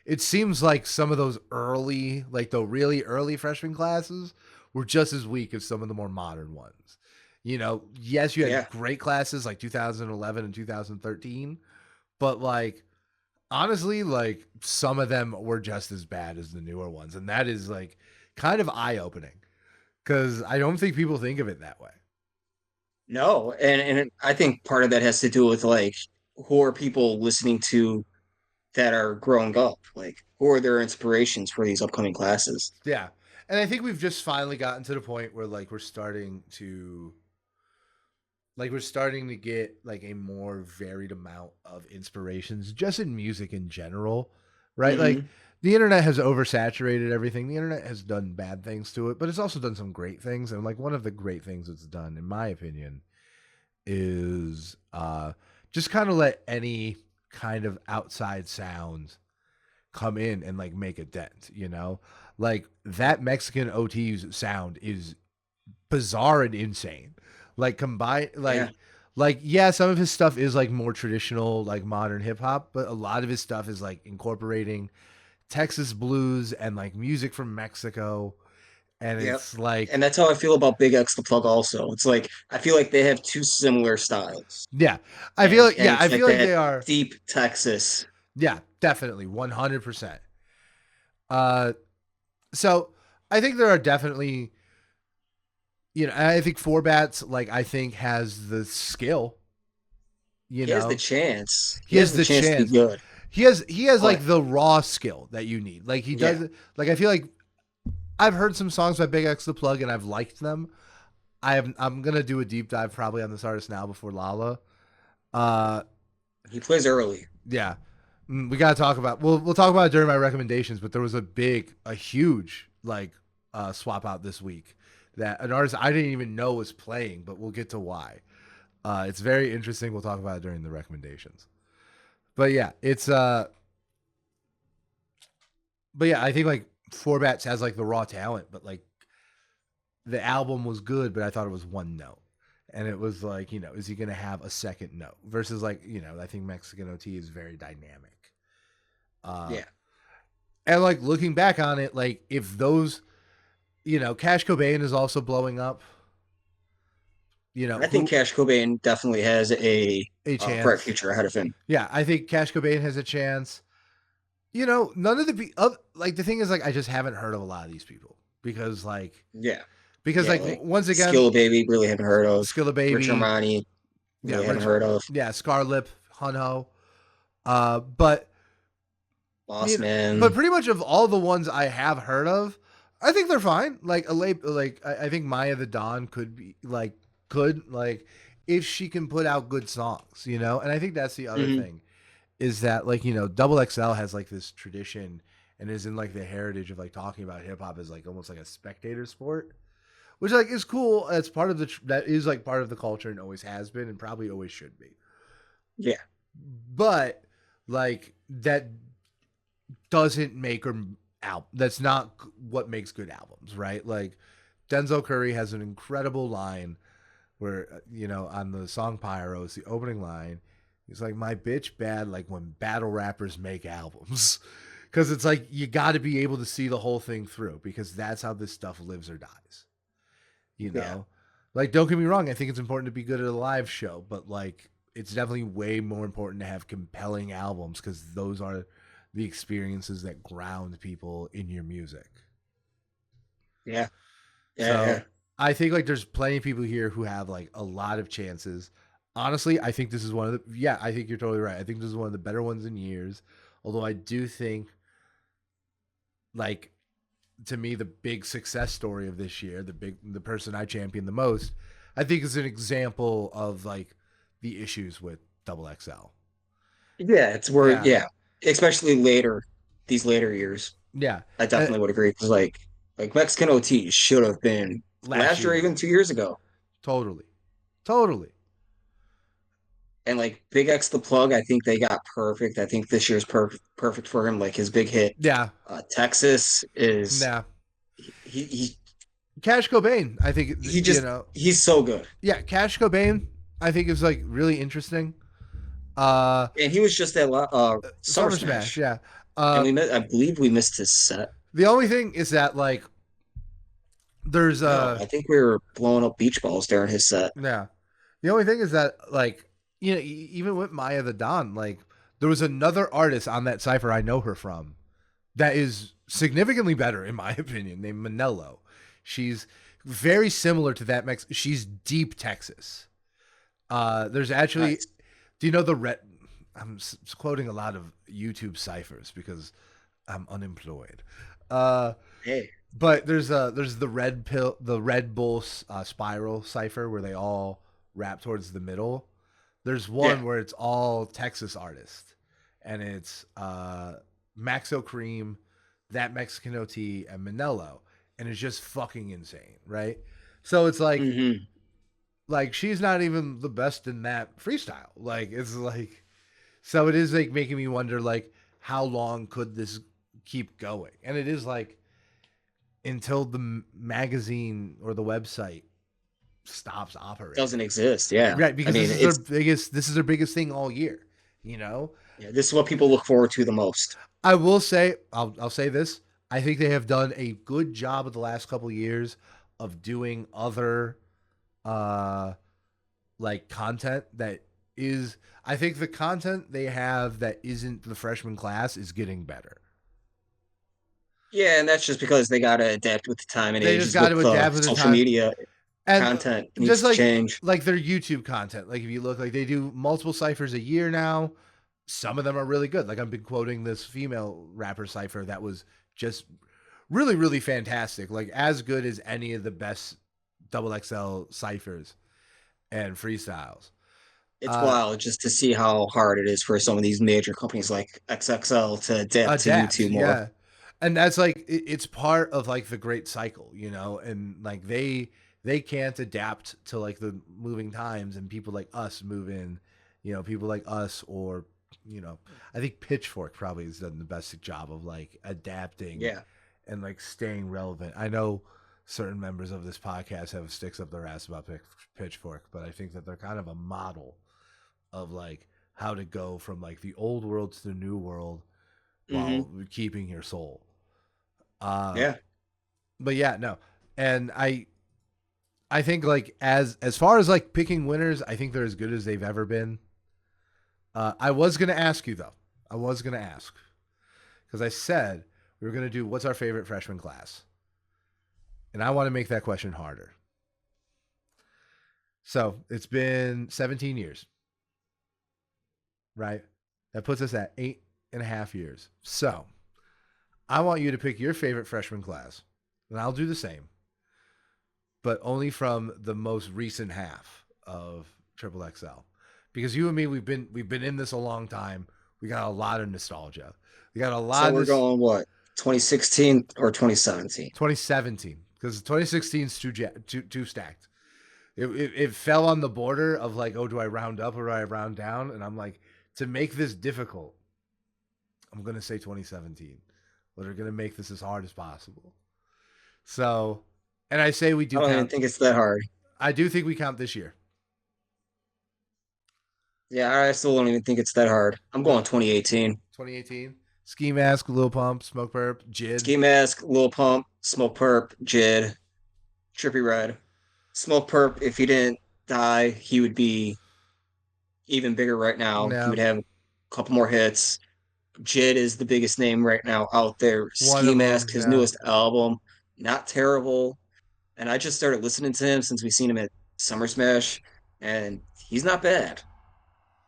it seems like some of those early, like the really early freshman classes were just as weak as some of the more modern ones. Yes, you had Yeah. great classes like 2011 and 2013, but like honestly, like some of them were just as bad as the newer ones, and that is like kind of eye opening because I don't think people think of it that way. No, and I think part of that has to do with like who are people listening to that are growing up? Like who are their inspirations for these upcoming classes? Yeah, and I think we've just finally gotten to the point where we're starting to get like a more varied amount of inspirations just in music in general, right? Like Hmm. the internet has oversaturated everything. The internet has done bad things to it, but it's also done some great things. And like one of the great things it's done, in my opinion, is just kind of let any kind of outside sounds come in and like make a dent. Like that Mexican OT's sound is bizarre and insane. Like combine Yeah. like yeah, some of his stuff is like more traditional, like modern hip hop, but a lot of his stuff is like incorporating Texas blues and like music from Mexico. And Yep. it's like, And that's how I feel about Big X the Plug also. It's like I feel like they have two similar styles. yeah, And I it's like feel like that they are, deep Texas. yeah, definitely 100%. Uh, so I think there are definitely, I think Four Bats, like, I think has the skill, you He has the know, chance. He he has has the the chance to be chance. good. He has But like the raw skill that you need. Like he yeah, does. Like I feel like I've heard some songs by Big X the Plug and I've liked them. I'm gonna do a deep dive probably on this artist now before Lala. Uh, he plays early. yeah, we gotta talk about. We'll talk about it during my recommendations. But there was a huge like swap out this week that an artist I didn't even know was playing. But we'll get to why. It's very interesting. We'll talk about it during the recommendations. But yeah, I think like Four Bats has like the raw talent, but like the album was good, but I thought it was one note. And it was like, is he going to have a second note versus like, I think Mexican OT is very dynamic. Uh, Yeah. and like looking back on it, like if those, Cash Cobain is also blowing up, I think who Cash Cobain definitely has a bright chance. future ahead of him. Yeah, I think Cash Cobain has a chance. None of like the thing is like I just haven't heard of a lot of these people because Yeah. like Like once again, Skill Baby, really haven't heard of. Skilla Rich Baby, Armani, yeah, really haven't Rich, heard of. yeah, Scarlip, Hunho, but Boss but Man. pretty much of all the ones I have heard of, I think they're fine. Like I think Maya the Dawn could if she can put out good songs. And I think that's the other Hmm. thing is that like Double XL has like this tradition and is in like the heritage of like talking about hip hop as like almost like a spectator sport, which like is cool. That's part of that is like part of the culture and always has been and probably always should be. Yeah. But like that doesn't make or that's not what makes good albums, right? Like Denzel Curry has an incredible line where on the song Pyros, the opening line, he's like, "My bitch bad like when battle rappers make albums." Cuz it's like you got to be able to see the whole thing through because that's how this stuff lives or dies. You Yeah. know? Like don't get me wrong, I think it's important to be good at a live show, but like it's definitely way more important to have compelling albums cuz those are the experiences that ground people in your music. Yeah. Yeah. Yeah. So I think like there's plenty of people here who have like a lot of chances. Honestly, I think this is one of the I think you're totally right. I think this is one of the better ones in years. Although I do think like to me the big success story of this year, the person I champion the most, I think is an example of like the issues with Double XL. Yeah. It's where, Yeah. yeah, especially later, these later years. Yeah. I Uh, definitely would agree. Because like Mexican OT should have been last last year, year. even 2 years ago. Totally. Totally. And like Big X the Plug, I think they got perfect. I think this year's perfect for him. Like his big hit, Yeah. Texas is Nah. he Cash Cobain, I think he just he's so good. yeah, Cash Cobain, I think is like really interesting. Uh, And he was just at Summer Summer Smash, Smash, yeah. and I believe we missed his set. The only thing is that like There's No, I think we were blowing up beach balls during his set. yeah. The only thing is that like even with Maya the Don, like there was another artist on that cipher I know her from that is significantly better in my opinion, named Manello. She's very similar to that she's deep Texas. There's actually, Nice. do you know the red? I'm quoting a lot of YouTube ciphers because I'm unemployed. Uh, Hey, but there's the Red Bull spiral cipher where they all rap towards the middle. There's yeah. one where it's all Texas artists, and it's Maxo Cream, that Mexican OT, and Manello, and it's just fucking insane, right? So it's Hmm. like she's not even the best in that freestyle. Like it's like so it is like making me wonder like how long could this keep going? And it is like until the magazine or the website stops operating. Doesn't exist. Yeah. Right, I because mean, it's this is their biggest thing all year, you know? yeah, this is what people look forward to the most. I will say I'll say this. I think they have done a good job of the last couple of years of doing other uh like content that is I think the content they have that isn't the freshman class is getting better. Yeah, and that's just because they got to adapt with the time and They just ages got with to adapt with the social time. media. And Content needs just to change. like their YouTube content. Like if you look like they do multiple ciphers a year now. Some of them are really good. Like I've been quoting this female rapper cipher that was just really fantastic. Like as good as any of the best double XL ciphers and freestyles. It's Uh wild just to see how hard it is for some of these major companies like XXL to adapt to adapt, YouTube more. yeah. And that's like it's part of like the great cycle, and like they can't adapt to like the moving times and people like us move in, people like us or I think Pitchfork probably has done the best job of like adapting Yeah. and like staying relevant. I know certain members of this podcast have sticks up their ass about Pitchfork, but I think that they're kind of a model of like how to go from like the old world to the new world Hmm. while keeping your soul. Uh, Yeah. but yeah, no, and I think like as far as like picking winners, I think they're as good as they've ever been. I was gonna ask you though. I was gonna ask because I said we were gonna do what's our favorite freshman class, and I want to make that question harder. So it's been 17 years, right? That puts us at 8.5 years. So I want you to pick your favorite freshman class, and I'll do the same, but only from the most recent half of Triple XL. Because you and me, we've been in this a long time. We got a lot of nostalgia. We got a So lot of we're this going what, 2016 or 2017? 2017 because 2016 is too stacked. It fell on the border of like, oh, do I round up or do I round down? And I'm like, to make this difficult, I'm gonna say 2017. We're gonna make this as hard as possible. So, and I say we I do don't even count. think it's that hard. I do think we count this year. Yeah, I still don't even think it's that hard. I'm going No, 2018. 2018. Ski Mask, Lil Pump, Smoke Perp, Jid. Ski Mask, Lil Pump, Smoke Perp, Jid, Trippy Red. Smoke Perp, if he didn't die, he would be even bigger right now. He would No, have a couple more hits. Jid is the biggest name right now out there. one Ski of Mask, them. his Yeah, newest album, not terrible. And I just started listening to him since we seen him at Summer Smash, and he's not bad.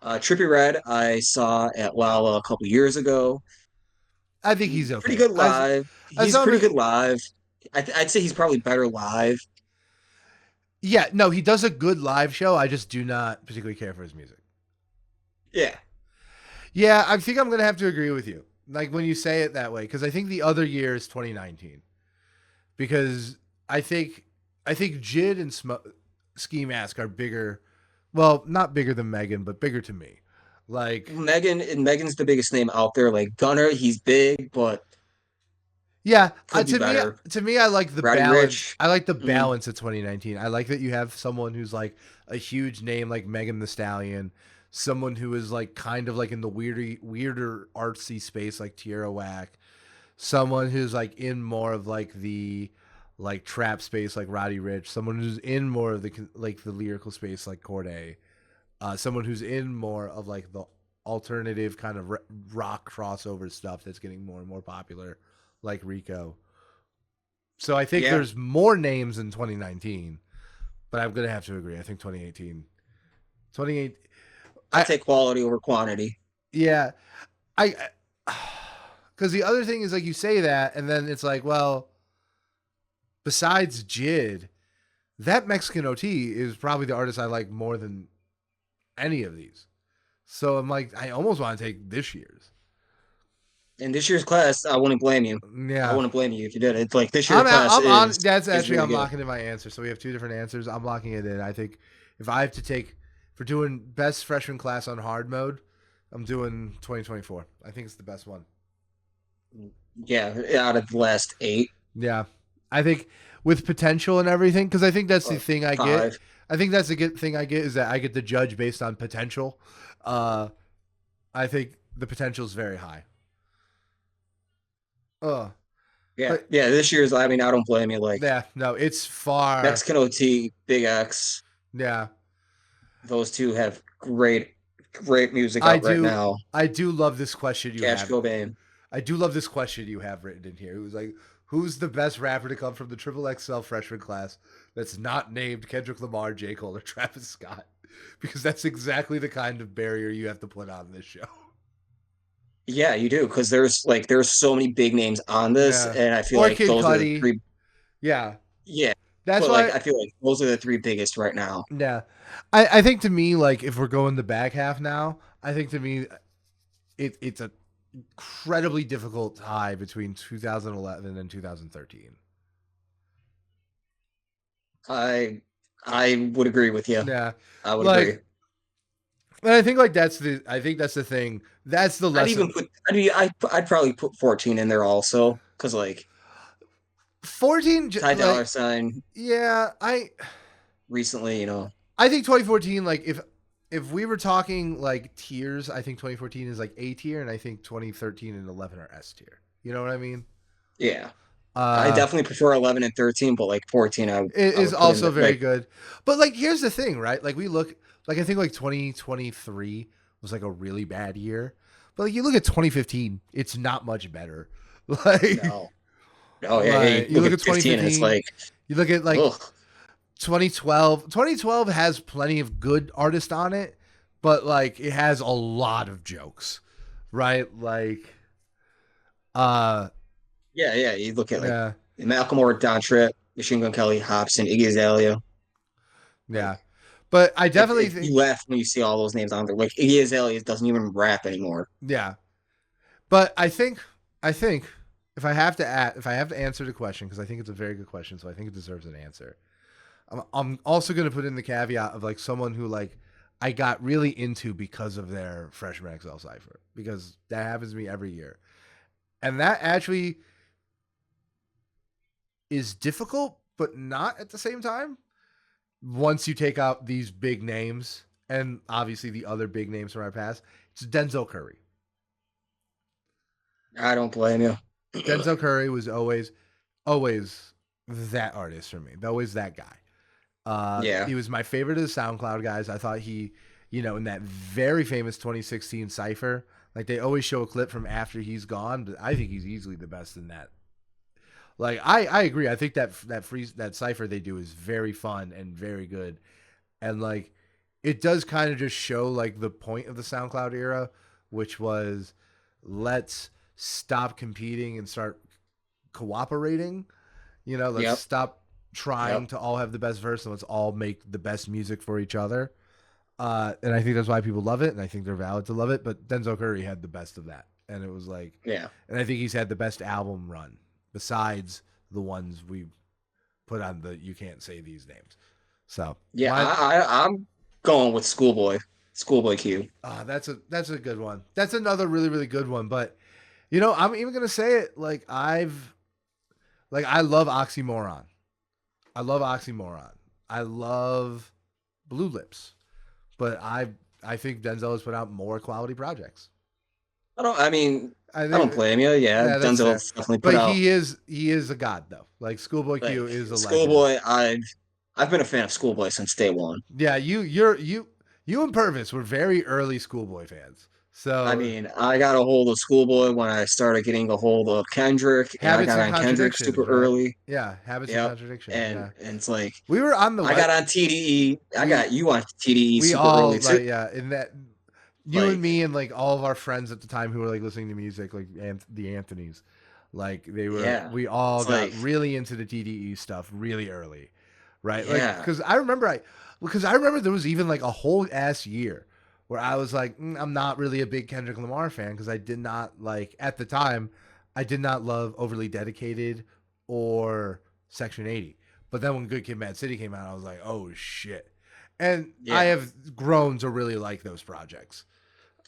Trippy Red, I saw at Lala a couple years ago. I think he's Pretty okay. good live. As He's long pretty as good live. I'd say he's probably better live. yeah, no, he does a good live show. I just do not particularly care for his music. Yeah. Yeah, I think I'm gonna have to agree with you. Like when you say it that way, because I think the other year is 2019. Because I think I think Jid and Ski Mask are bigger. Well, not bigger than Megan, but bigger to me. Like, Megan's the biggest name out there. Like Gunner, he's big, but yeah, could be to me, better. I like the Roddy balance. Rich. I like the Mm, balance of 2019. I like that you have someone who's like a huge name like Megan the Stallion, someone who is like kind of like in the weirder artsy space like Tierra Whack, someone who's like in more of like the like trap space like Roddy Ricch, someone who's in more of the lyrical space like Corday, someone who's in more of like the alternative kind of rock crossover stuff that's getting more and more popular, like Rico. So I think Yeah, there's more names in 2019, but I'm gonna have to agree. I think 2018, 28. I'll I take quality over quantity. yeah, I because the other thing is like you say that, and then it's like, well, besides Jid, that Mexican OT is probably the artist I like more than any of these. So I'm like, I almost want to take this year's. In this year's class, I wouldn't blame you. I Yeah, wouldn't blame you if you did it. Like this year's class I'm on. That's is actually really I'm good. locking in my answer. So we have two different answers. I'm locking it in. I think if I have to take for doing best freshman class on hard mode, I'm doing 2024. I think it's the best one. Yeah, out of the last eight Yeah, I think with potential and everything, because I think that's the or thing I get. five. I think that's the good thing I get is that I get to judge based on potential. Uh, I think the potential is very high. Yeah, But yeah. This year's. I mean, I don't blame you. Like yeah, no, it's far. Mexican OT, Big X. Yeah, Those two have great music I out right do. now. I do love this question you Cash have. Cobain. I do love this question you have written in here. It was like, who's the best rapper to come from the XXL Freshman Class that's not named Kendrick Lamar, J. Cole, or Travis Scott? Because that's exactly the kind of barrier you have to put on this show. Yeah, you do because there's so many big names on this, Yeah. and I feel Or like Kid those are the Cudi. three. Yeah. Yeah, That's but like why. I feel like those are the three biggest right now. Yeah. I think to me, like, if we're going the back half now, I think to me, it's a incredibly difficult tie between 2011 and 2013. I I would agree with you. Yeah. I would agree. Like, and I think like I think that's the thing. That's the I'd even lesson. put I'd probably put 14 in there also because like 14 Ty Dollar like Sign yeah, recently, I think 2014 like if we were talking like tiers, I think 2014 is like A tier and I think 2013 and 11 are S tier. You know what I mean? yeah. I Uh definitely prefer 11 and 13, but like 14 it I is would put in also the, very like good. But like here's the thing, right? Like we look like I think like 2023 was like a really bad year. But like you look at 2015, it's not much better. Like no. Oh yeah, yeah, you like you look look at at 15 and it's 2015, like you look at like ugh. 2012 has plenty of good artists on it, but like it has a lot of jokes, right? Like uh Yeah, yeah, you look at like yeah, Malcolm or Don Tripp, Machine Gun Kelly, Hobson, Iggy Azalea. yeah. Like But I definitely if think you laugh when you see all those names on there. Like Iggy Azalea doesn't even rap anymore. yeah. But I think if I have to answer the question because I think it's a very good question, so I think it deserves an answer. I'm also going to put in the caveat of like someone who like I got really into because of their freshman XL cipher because that happens to me every year. And that actually is difficult, but not at the same time. Once you take out these big names and obviously the other big names from our past, it's Denzel Curry. I don't blame you. Denzel Curry was always that artist for me. Always that guy. Yeah. He was my favorite of the SoundCloud guys. I thought he, in that very famous 2016 cipher, like they always show a clip from after he's gone, but I think he's easily the best in that. Like I agree. I think that cipher they do is very fun and very good, and like it does kind of just show like the point of the SoundCloud era, which was let's stop competing and start cooperating. Let's Yep. stop trying Yep. to all have the best verse and let's all make the best music for each other. And I think that's why people love it, and I think they're valid to love it. But Denzel Curry had the best of that, and it was like, Yeah. and I think he's had the best album run besides the ones we put on the you can't say these names. So Yeah. my I'm going with Schoolboy. Schoolboy Q. that's a good one. That's another really really good one. But I'm even gonna say it like I love Oxymoron. I love Oxymoron. I love Blue Lips. But I think Denzel has put out more quality projects. I mean, I I don't think blame you. Yeah, yeah, that's fair. Denzel's definitely put But out he is a god though. Like Schoolboy Q like is a legend. Schoolboy. I've been a fan of Schoolboy since day one. Yeah, you and Purvis were very early Schoolboy fans. I So mean, I got a hold of Schoolboy when I started getting a hold of Kendrick, and I habits got and on Kendrick super contradictions, right? early. Yeah, habits and Yep. contradictions. And Yeah, and it's like we were on the I what got on TDE. I we got you on TDE we super all early too. like yeah in that you and Like, me and like all of our friends at the time who were like listening to music like the Anthonys, like yeah. we all It's got like, really into the TDE stuff really early, right? Like yeah. because I remember there was even like a whole ass year where I was like I'm not really a big Kendrick Lamar fan because I did not like at the time I did not love Overly Dedicated or Section 80. But then when Good Kid, Mad City came out, I was like, oh shit. And I Yeah. have grown to really like those projects.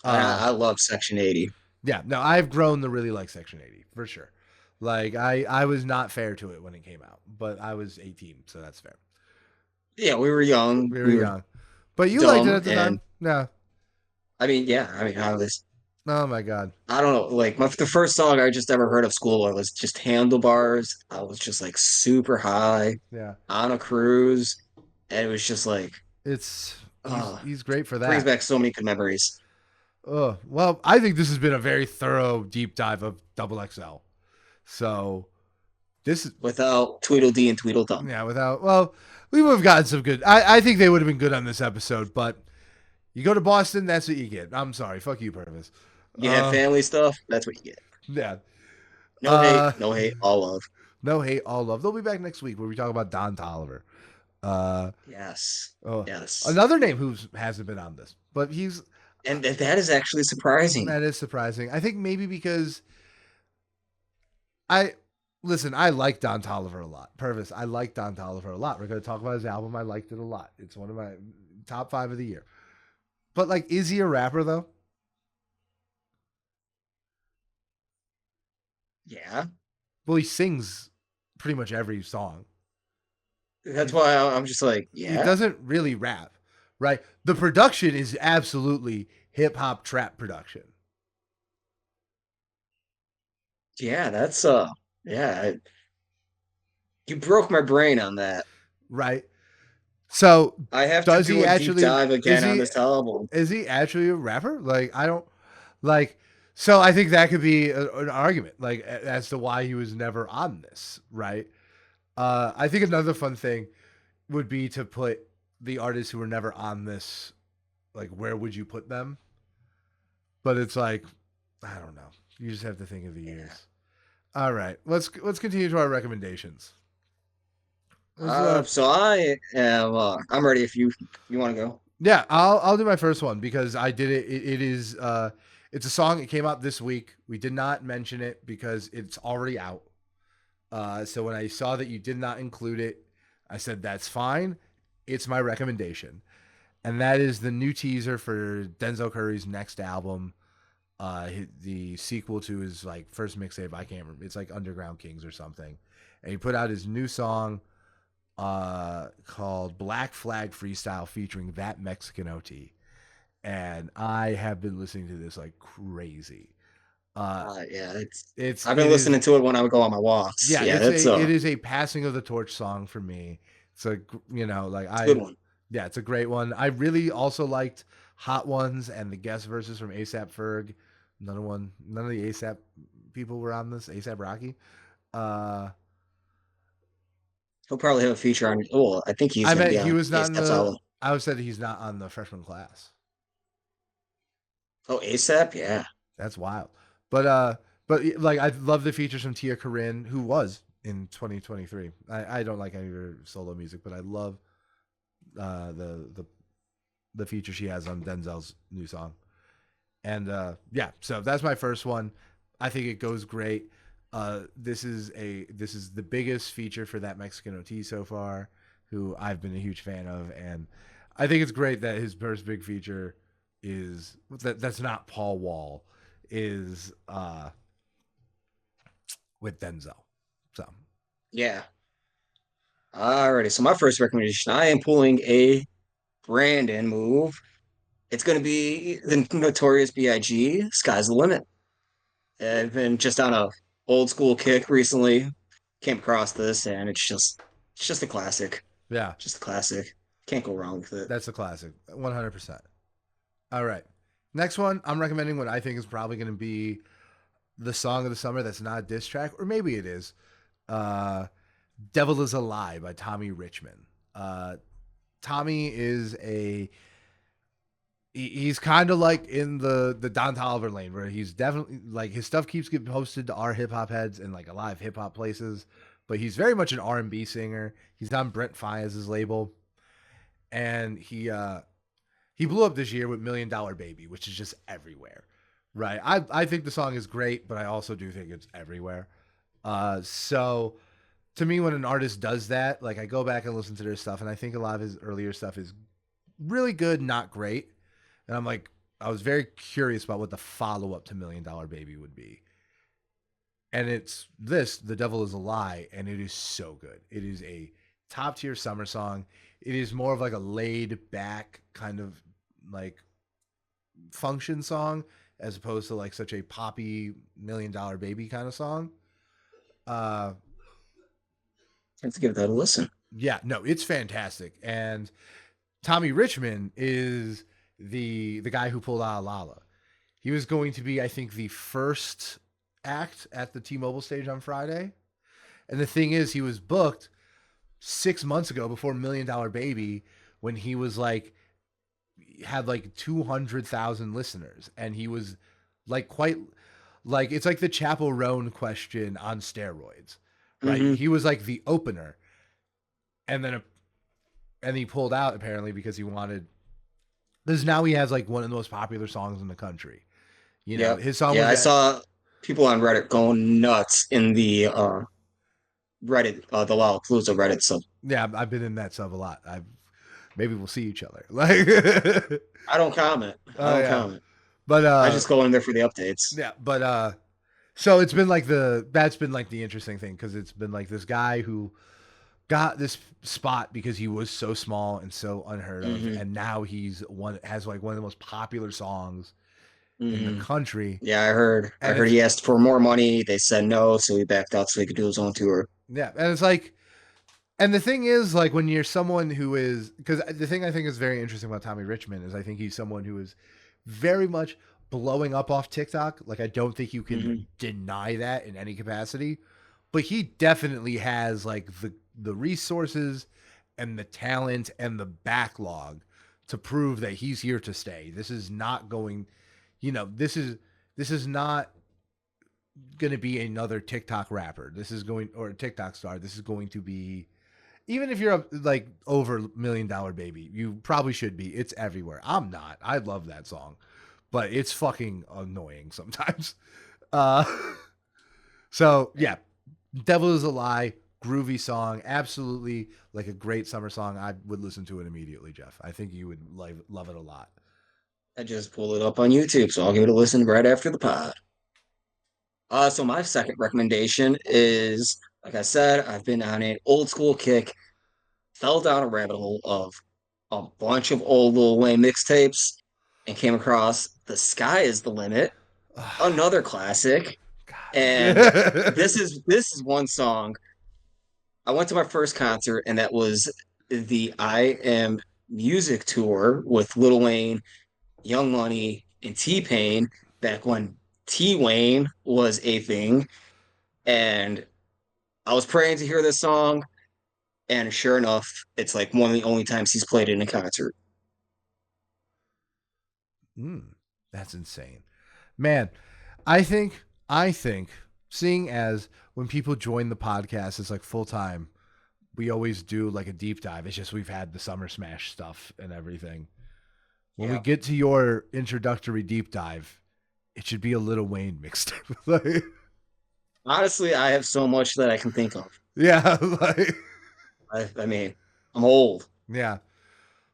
Uh, I love Section 80. yeah, no, I've grown to really like Section 80 for sure. Like I was not fair to it when it came out, but I was 18, so that's fair. Yeah, we were young, We were we were young, but you liked it dumb, at the and time. No, I mean, yeah, I mean, oh my god, I don't know, like the first song I just ever heard of Schoolboy was just Handlebars. I was just like super high yeah, on a cruise, and it was just like, it's oh, he's great for brings that. back so many good memories. Oh well, I think this has been a very thorough deep dive of Double XL. So this is Without Tweedledee and Tweedledum. yeah, without well, we would have gotten some good. I think they would have been good on this episode, but you go to Boston, that's what you get. I'm sorry, fuck you, Purvis. You have Uh, family stuff, that's what you get. yeah. No hate, Uh, no hate, all love. no hate, all love. They'll be back next week where we talk about Don Tolliver. Uh, Yes, oh, yes. another name who hasn't been on this, but he's And that is actually surprising. that is surprising. I think maybe because I listen. I like Don Tolliver a lot. Purvis, I like Don Tolliver a lot. We're going to talk about his album. I liked it a lot. It's one of my top 5 of the year. But like, is he a rapper though? Yeah. Well, he sings pretty much every song. That's He, why I'm just like, he yeah, doesn't really rap, right? The production is absolutely hip hop trap production, yeah, that's yeah, you broke my brain on that. right? So, I have to does do he a deep actually? dive Is again on he? this album. Is he actually a rapper? Like, I don't like. So, I think that could be an argument, like as to why he was never on this, right? I think another fun thing would be to put the artists who were never on this, like, where would you put them? But it's like, I don't know. You just have to think of the Yeah. years. All right, let's continue to our recommendations. Let's, So I am I'm ready if you want to go. yeah, I'll do my first one because I did it. It is it's a song. It came out this week. We did not mention it because it's already out. So when I saw that you did not include it, I said that's fine. It's my recommendation, and that is the new teaser for Denzel Curry's next album. The sequel to his like first mixtape. I can't remember. It's like Underground Kings or something. And he put out his new song called Black Flag Freestyle featuring That Mexican OT. And I have been listening to this like crazy. Uh, Yeah, it's I've been it is listening to it when I would go on my walks. yeah Yeah, that's it is a passing of the torch song for me. It's a like it's a good one. yeah, it's a great one. I really also liked Hot Ones and the guest verses from ASAP Ferg. None of the ASAP people were on this. ASAP Rocky. Uh, He'll probably have a feature on. Oh, I think he's I going to meant be he on was not in ASAP's the. album. I was said he's not on the freshman class. Oh, ASAP, yeah. That's wild. But like I love the features from Tia Corinne, who was in 2023. I don't like any of her solo music, but I love the feature she has on Denzel's new song. And yeah, so that's my first one. I think it goes great. This is the biggest feature for That Mexican OT so far, who I've been a huge fan of, and I think it's great that his first big feature is that's not Paul Wall, is with Denzel. So Yeah. Alrighty. So my first recommendation, I am pulling a Brandon move. It's going to be the Notorious B.I.G. Sky's the Limit. I've been just on a old school kick recently. Came across this, and it's just a classic. Yeah, Just a classic. Can't go wrong with it. that's a classic. 100%. All right. Next one, I'm recommending what I think is probably going to be the song of the summer that's not a diss track, or maybe it is. Uh, Devil is a Lie by Tommy Richmond. Tommy is he's kind of like in the Don Toliver lane where he's definitely like his stuff keeps getting posted to our hip hop heads and like a lot of hip hop places, but he's very much an R&B singer. He's on Brent Faiyaz's label, and he blew up this year with $1 Million Baby, which is just everywhere. Right. I think the song is great, but I also do think it's everywhere. So to me, when an artist does that, like I go back and listen to their stuff, and I think a lot of his earlier stuff is really good, not great. And I'm like, I was very curious about what the follow up to $1 Million Baby would be. And it's this, The Devil is a Lie, and it is so good. It is a top tier summer song. It is more of like a laid back kind of like function song as opposed to like such a poppy $1 Million Baby kind of song. Uh, Let's give that a listen. yeah, no, it's fantastic. And Tommy Richmond is the guy who pulled out Lala. He was going to be, I think, the first act at the T-Mobile stage on Friday. And the thing is, he was booked 6 months ago before $1 Million Baby when he was like had like 200,000 listeners, and he was like quite like it's like the Chappell Roan question on steroids, right? Hmm. He was like the opener, and then and he pulled out apparently because he wanted because now he has like one of the most popular songs in the country. You know, Yep. his song Yeah, was I at saw people on Reddit going nuts in the Reddit, the Lollapalooza Reddit. So yeah, I've been in that sub a lot. I've maybe we'll see each other. Like I don't comment. I oh don't yeah. comment. But I just go in there for the updates. yeah, but so it's been like that's been like the interesting thing because it's been like this guy who got this spot because he was so small and so unheard of, Hmm. and now he's one has like one of the most popular songs in the Hmm. country, Yeah, I heard. I and heard it's he asked for more money. They said no, so he backed out so he could do his own tour. yeah, and it's like, and the thing is like when you're someone who is because the thing I think is very interesting about Tommy Richmond is I think he's someone who is very much blowing up off TikTok. Like I don't think you can Hmm. deny that in any capacity, but he definitely has like the resources and the talent and the backlog to prove that he's here to stay. This is not going, this is not going to be another TikTok rapper. This is going or a TikTok star. This is going to be even if you're like over $1 Million Baby, you probably should be. It's everywhere. I'm not. I love that song, but it's fucking annoying sometimes. Uh, so yeah, Devil is a Lie, groovy song, absolutely like a great summer song. I would listen to it immediately, Jeff. I think you would love it a lot. I just pulled it up on YouTube, so I'll give it a listen right after the pod. So my second recommendation is, like I said, I've been on an old school kick, fell down a rabbit hole of a bunch of old Lil Wayne mixtapes, and came across "The Sky Is the Limit," another classic. And God. this is one song. I went to my first concert, and that was the I Am Music tour with Lil Wayne, Young Money, and T Pain back when T Wayne was a thing. And I was praying to hear this song, and sure enough, it's like one of the only times he's played it in a concert. Mm, that's insane. Man, I think seeing as when people join the podcast it's like full time, we always do like a deep dive. It's just we've had the Summer Smash stuff and everything. When we Yeah. get to your introductory deep dive, it should be a Little Wayne mixtape. Like, Honestly, I have so much that I can think of. yeah, like I mean, I'm old. yeah.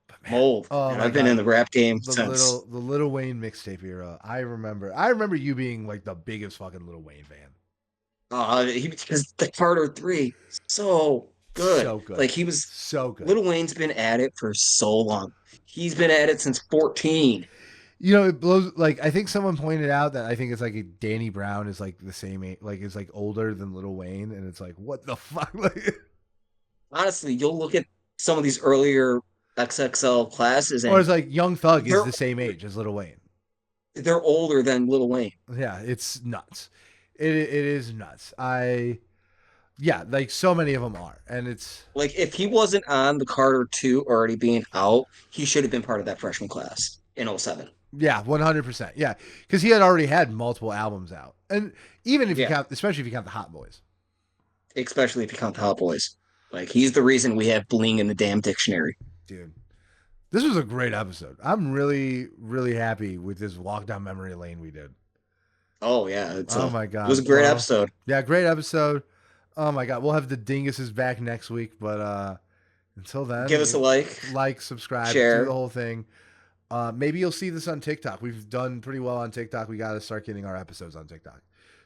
But I'm man, old, oh and my I've been in god, the rap game the since Little Wayne mixtape era. I remember you being like the biggest fucking Little Wayne fan. because the Carter Three, so good. So good, Like he was, so good. Little Wayne's been at it for so long. He's been at it since 14. You know, it blows. Like I think someone pointed out that I think it's like Danny Brown is like the same age, like is like older than Lil Wayne, and it's like what the fuck, like, Honestly, you'll look at some of these earlier XXL classes, or and it's like Young Thug is they're the same age as Lil Wayne. they're older than Lil Wayne. Yeah, it's nuts. It is nuts. Yeah, like so many of them are, and it's Like if he wasn't on the Carter 2 already being out, he should have been part of that freshman class in '07. yeah, 100%. Yeah, because he had already had multiple albums out, and even if you Yeah, count, especially if you count the Hot Boys, especially if you count the Hot Boys. Like he's the reason we have bling in the damn dictionary. dude. This was a great episode. I'm really, really happy with this walk down memory lane we did. Oh yeah, Oh my it was a god. great Well, episode. yeah, great episode. Oh my god. We'll have the dinguses back next week, but until Give then, us a like, like, subscribe, do the share. whole thing. Maybe you'll see this on TikTok. We've done pretty well on TikTok. We got to start getting our episodes on TikTok.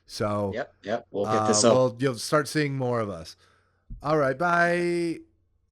So, Yep, yep. We'll get this up. you'll start seeing more of us. All right, bye.